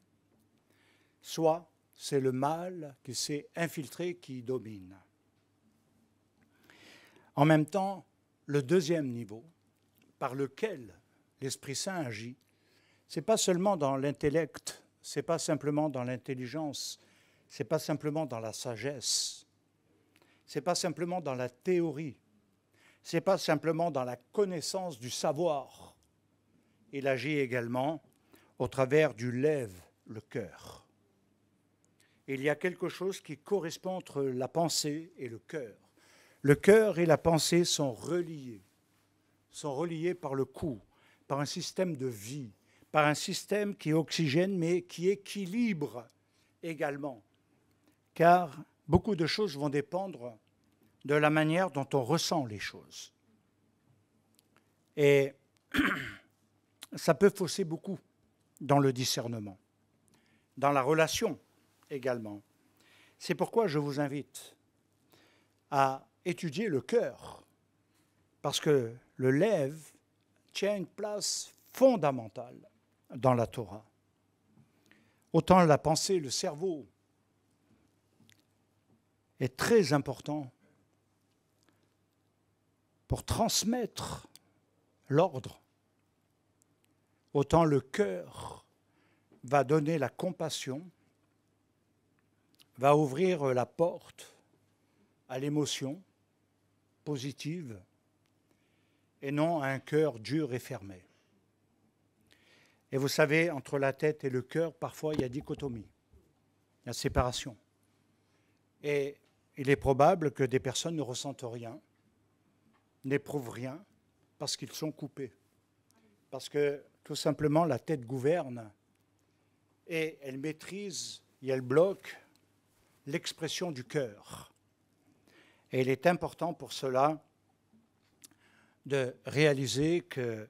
soit c'est le mal qui s'est infiltré, qui domine. En même temps, le deuxième niveau, par lequel l'Esprit Saint agit, ce n'est pas seulement dans l'intellect, ce n'est pas simplement dans l'intelligence, ce n'est pas simplement dans la sagesse, ce n'est pas simplement dans la théorie, ce n'est pas simplement dans la connaissance du savoir. Il agit également au travers du lève, le cœur. Il y a quelque chose qui correspond entre la pensée et le cœur. Le cœur et la pensée sont reliés par le coup, par un système de vie, par un système qui oxygène mais qui équilibre également. Car beaucoup de choses vont dépendre de la manière dont on ressent les choses. Et ça peut fausser beaucoup dans le discernement, dans la relation également. C'est pourquoi je vous invite à étudier le cœur, parce que le lève tient une place fondamentale dans la Torah. Autant la pensée, le cerveau est très important pour transmettre l'ordre, autant le cœur va donner la compassion, va ouvrir la porte à l'émotion positive et non à un cœur dur et fermé. Et vous savez, entre la tête et le cœur, parfois, il y a dichotomie, il y a séparation. Et il est probable que des personnes ne ressentent rien, n'éprouvent rien, parce qu'ils sont coupés. Parce que, tout simplement, la tête gouverne et elle maîtrise et elle bloque l'expression du cœur. Et il est important pour cela de réaliser que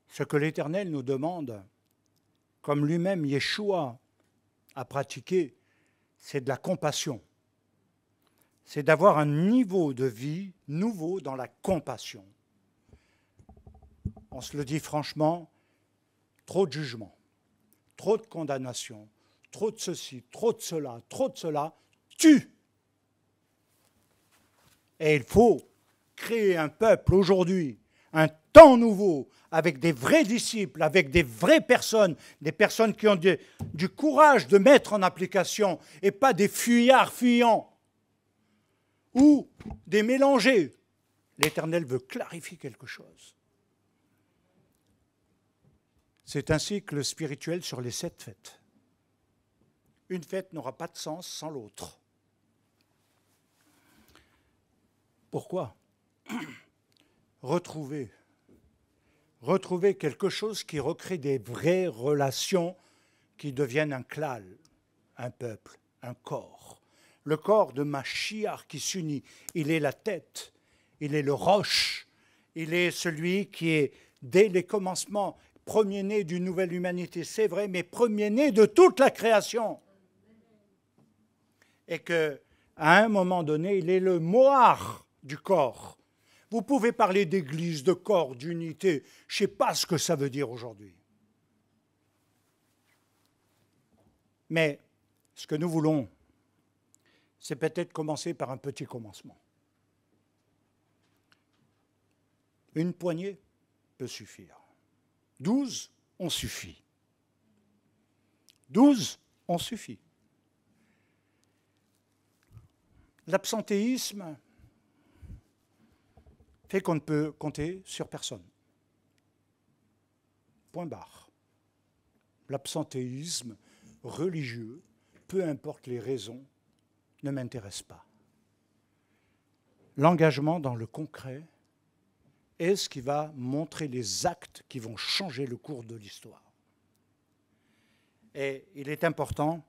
ce que l'Éternel nous demande, comme lui-même Yeshua a pratiqué, c'est de la compassion. C'est d'avoir un niveau de vie nouveau dans la compassion. On se le dit franchement, trop de jugement, trop de condamnation, trop de ceci, trop de cela, tue. Et il faut créer un peuple aujourd'hui, un temps nouveau, avec des vrais disciples, avec des vraies personnes, des personnes qui ont du courage de mettre en application et pas des fuyards fuyants ou des mélangés. L'Éternel veut clarifier quelque chose. C'est un cycle spirituel sur les 7 fêtes. Une fête n'aura pas de sens sans l'autre. Pourquoi ? Retrouver quelque chose qui recrée des vraies relations qui deviennent un clan, un peuple, un corps. Le corps de Mashiach qui s'unit, il est la tête, il est le roche, il est celui qui est, dès les commencements, premier-né d'une nouvelle humanité, c'est vrai, mais premier-né de toute la création. Et qu'à un moment donné, il est le moire du corps. Vous pouvez parler d'église, de corps, d'unité, je ne sais pas ce que ça veut dire aujourd'hui. Mais ce que nous voulons, c'est peut-être commencer par un petit commencement. Une poignée peut suffire. 12, on suffit. 12, on suffit. L'absentéisme fait qu'on ne peut compter sur personne. Point barre. L'absentéisme religieux, peu importe les raisons, ne m'intéresse pas. L'engagement dans le concret est ce qui va montrer les actes qui vont changer le cours de l'histoire. Et il est important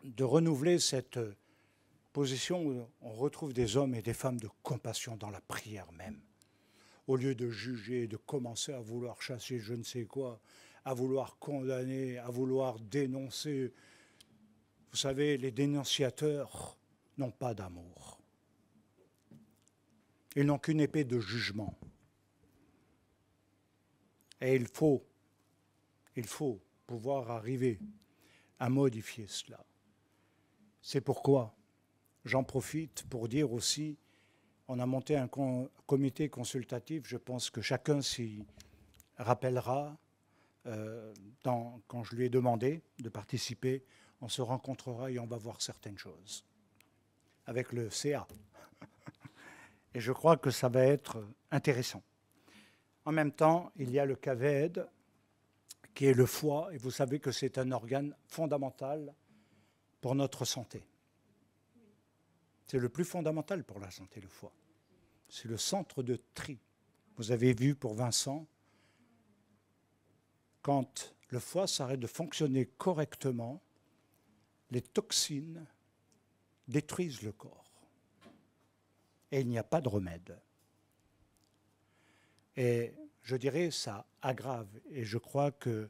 de renouveler cette position où on retrouve des hommes et des femmes de compassion dans la prière même. Au lieu de juger, de commencer à vouloir chasser je ne sais quoi, à vouloir condamner, à vouloir dénoncer. Vous savez, les dénonciateurs n'ont pas d'amour. Ils n'ont qu'une épée de jugement. Et il faut pouvoir arriver à modifier cela. C'est pourquoi j'en profite pour dire aussi, on a monté un comité consultatif, je pense que chacun s'y rappellera. Quand je lui ai demandé de participer, on se rencontrera et on va voir certaines choses avec le CA. Et je crois que ça va être intéressant. En même temps, il y a le CAVED, qui est le foie, et vous savez que c'est un organe fondamental pour notre santé. C'est le plus fondamental pour la santé, le foie. C'est le centre de tri. Vous avez vu pour Vincent, quand le foie s'arrête de fonctionner correctement, les toxines détruisent le corps. Et il n'y a pas de remède. Et je dirais, ça aggrave. Et je crois que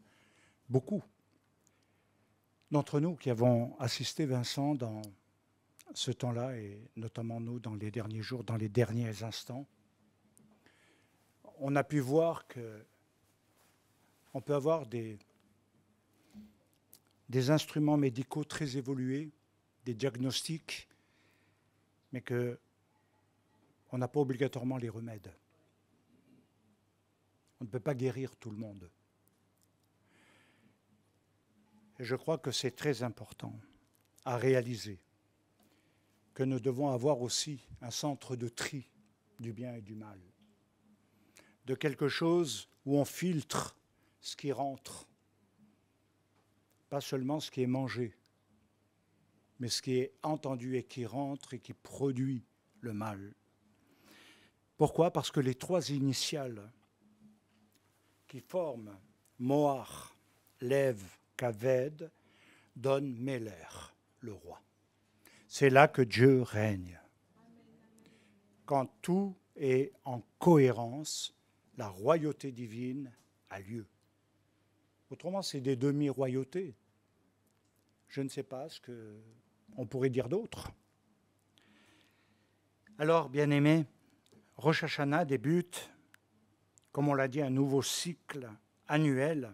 beaucoup d'entre nous qui avons assisté Vincent dans ce temps-là, et notamment nous dans les derniers jours, dans les derniers instants, on a pu voir qu'on peut avoir des instruments médicaux très évolués, des diagnostics, mais qu'on n'a pas obligatoirement les remèdes. On ne peut pas guérir tout le monde. Et je crois que c'est très important à réaliser que nous devons avoir aussi un centre de tri du bien et du mal, de quelque chose où on filtre ce qui rentre, pas seulement ce qui est mangé, mais ce qui est entendu et qui rentre et qui produit le mal. Pourquoi ? Parce que les trois initiales qui forment Moar, Lev, Kaved donnent Meler, le roi. C'est là que Dieu règne. Quand tout est en cohérence, la royauté divine a lieu. Autrement, c'est des demi-royautés. Je ne sais pas ce qu'on pourrait dire d'autre. Alors, bien-aimés, Rosh Hashanah débute, comme on l'a dit, un nouveau cycle annuel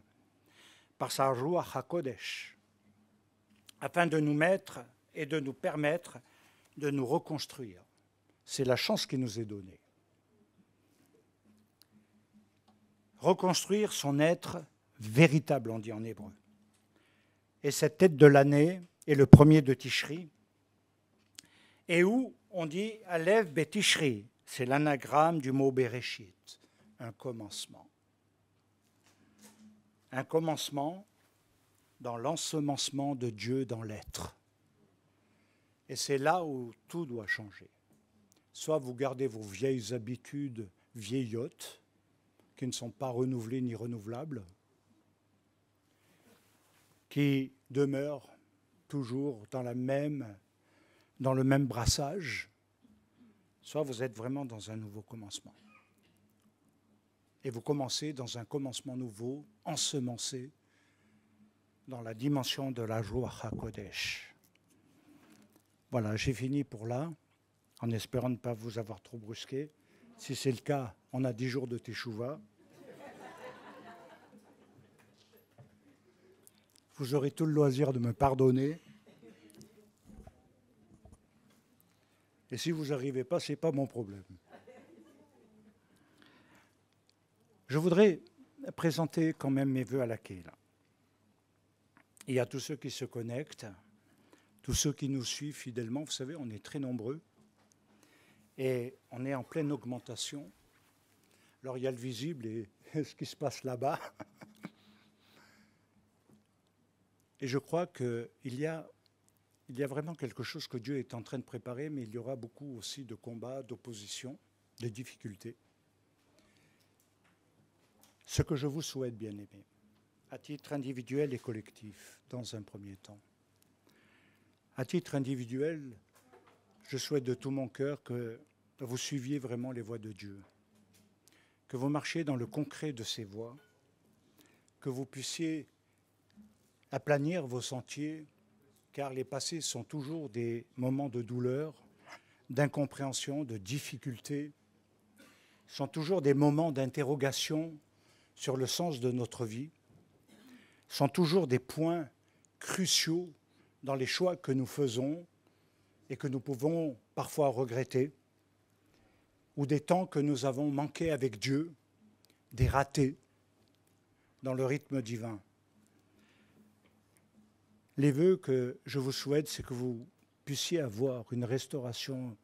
par sa Ruach HaKodesh, afin de nous mettre et de nous permettre de nous reconstruire. C'est la chance qui nous est donnée. Reconstruire son être véritable, on dit en hébreu. Et cette tête de l'année est le premier de Tishri, et où on dit Alev Betishri, c'est l'anagramme du mot Bereshit, un commencement. Un commencement dans l'ensemencement de Dieu dans l'être. Et c'est là où tout doit changer. Soit vous gardez vos vieilles habitudes vieillottes, qui ne sont pas renouvelées ni renouvelables, qui demeurent toujours dans le même brassage, soit vous êtes vraiment dans un nouveau commencement. Et vous commencez dans un commencement nouveau, ensemencé, dans la dimension de la Ruach HaKodesh. Voilà, j'ai fini pour là, en espérant ne pas vous avoir trop brusqué. Si c'est le cas, on a 10 jours de Teshuvah. Vous aurez tout le loisir de me pardonner. Et si vous n'arrivez pas, ce n'est pas mon problème. Je voudrais présenter quand même mes vœux à la Kéla. Il y a tous ceux qui se connectent, tous ceux qui nous suivent fidèlement. Vous savez, on est très nombreux et on est en pleine augmentation. Alors il y a le visible et ce qui se passe là-bas. Et je crois qu'il y a vraiment quelque chose que Dieu est en train de préparer, mais il y aura beaucoup aussi de combats, d'opposition, de difficultés. Ce que je vous souhaite, bien-aimés, à titre individuel et collectif, dans un premier temps. À titre individuel, je souhaite de tout mon cœur que vous suiviez vraiment les voies de Dieu, que vous marchiez dans le concret de ses voies, que vous puissiez aplanir vos sentiers, car les passés sont toujours des moments de douleur, d'incompréhension, de difficulté, sont toujours des moments d'interrogation sur le sens de notre vie, sont toujours des points cruciaux dans les choix que nous faisons et que nous pouvons parfois regretter, ou des temps que nous avons manqués avec Dieu, des ratés dans le rythme divin. Les vœux que je vous souhaite, c'est que vous puissiez avoir une restauration,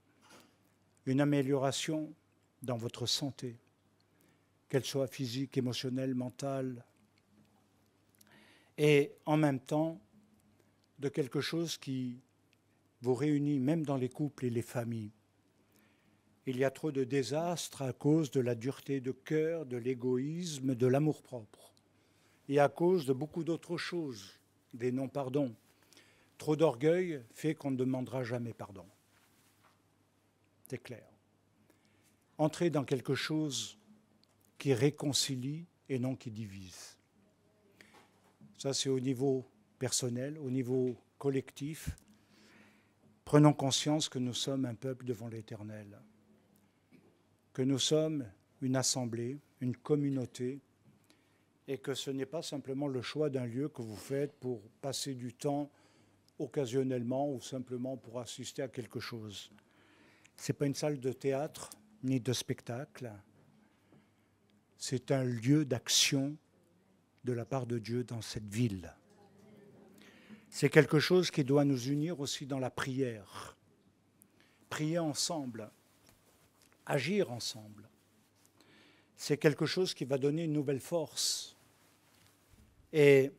une amélioration dans votre santé, qu'elle soit physique, émotionnelle, mentale, et en même temps de quelque chose qui vous réunit même dans les couples et les familles. Il y a trop de désastres à cause de la dureté de cœur, de l'égoïsme, de l'amour-propre, et à cause de beaucoup d'autres choses, des non-pardons. Trop d'orgueil fait qu'on ne demandera jamais pardon. C'est clair. Entrez dans quelque chose qui réconcilie et non qui divise. Ça, c'est au niveau personnel, au niveau collectif. Prenons conscience que nous sommes un peuple devant l'Éternel, que nous sommes une assemblée, une communauté, et que ce n'est pas simplement le choix d'un lieu que vous faites pour passer du temps occasionnellement ou simplement pour assister à quelque chose. Ce n'est pas une salle de théâtre ni de spectacle. C'est un lieu d'action de la part de Dieu dans cette ville. C'est quelque chose qui doit nous unir aussi dans la prière. Prier ensemble, agir ensemble. C'est quelque chose qui va donner une nouvelle force et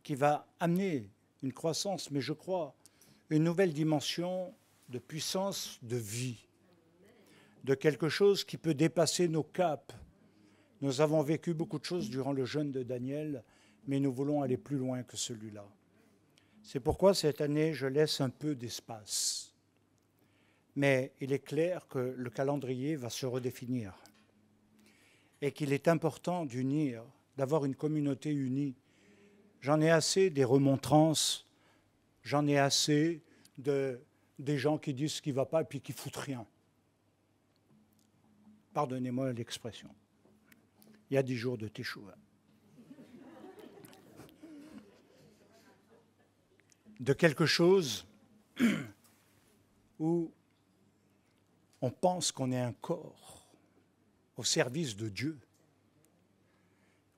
qui va amener une croissance, mais je crois, une nouvelle dimension de puissance de vie, de quelque chose qui peut dépasser nos caps. Nous avons vécu beaucoup de choses durant le jeûne de Daniel, mais nous voulons aller plus loin que celui-là. C'est pourquoi cette année, je laisse un peu d'espace. Mais il est clair que le calendrier va se redéfinir et qu'il est important d'unir, d'avoir une communauté unie. J'en ai assez des remontrances, j'en ai assez des gens qui disent ce qui ne va pas et puis qui foutent rien. Pardonnez-moi l'expression. Il y a 10 jours de Teshuva. De quelque chose où on pense qu'on est un corps au service de Dieu,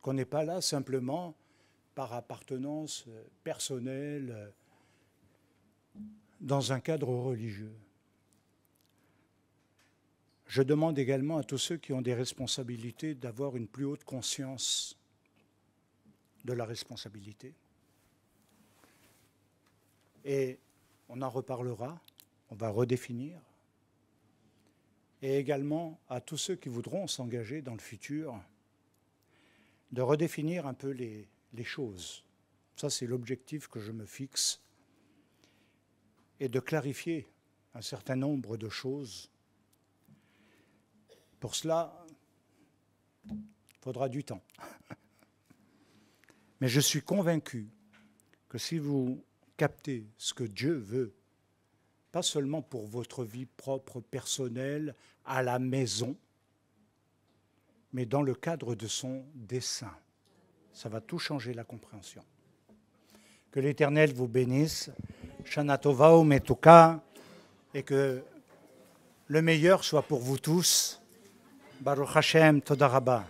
qu'on n'est pas là simplement par appartenance personnelle dans un cadre religieux. Je demande également à tous ceux qui ont des responsabilités d'avoir une plus haute conscience de la responsabilité. Et on en reparlera, on va redéfinir. Et également à tous ceux qui voudront s'engager dans le futur, de redéfinir un peu les choses. Ça, c'est l'objectif que je me fixe. Et de clarifier un certain nombre de choses. Pour cela, il faudra du temps. Mais je suis convaincu que si vous captez ce que Dieu veut, pas seulement pour votre vie propre, personnelle, à la maison, mais dans le cadre de son dessein. Ça va tout changer la compréhension. Que l'Éternel vous bénisse, Shana Tova Umetuka, et que le meilleur soit pour vous tous. Baruch Hashem, Toda Rabba.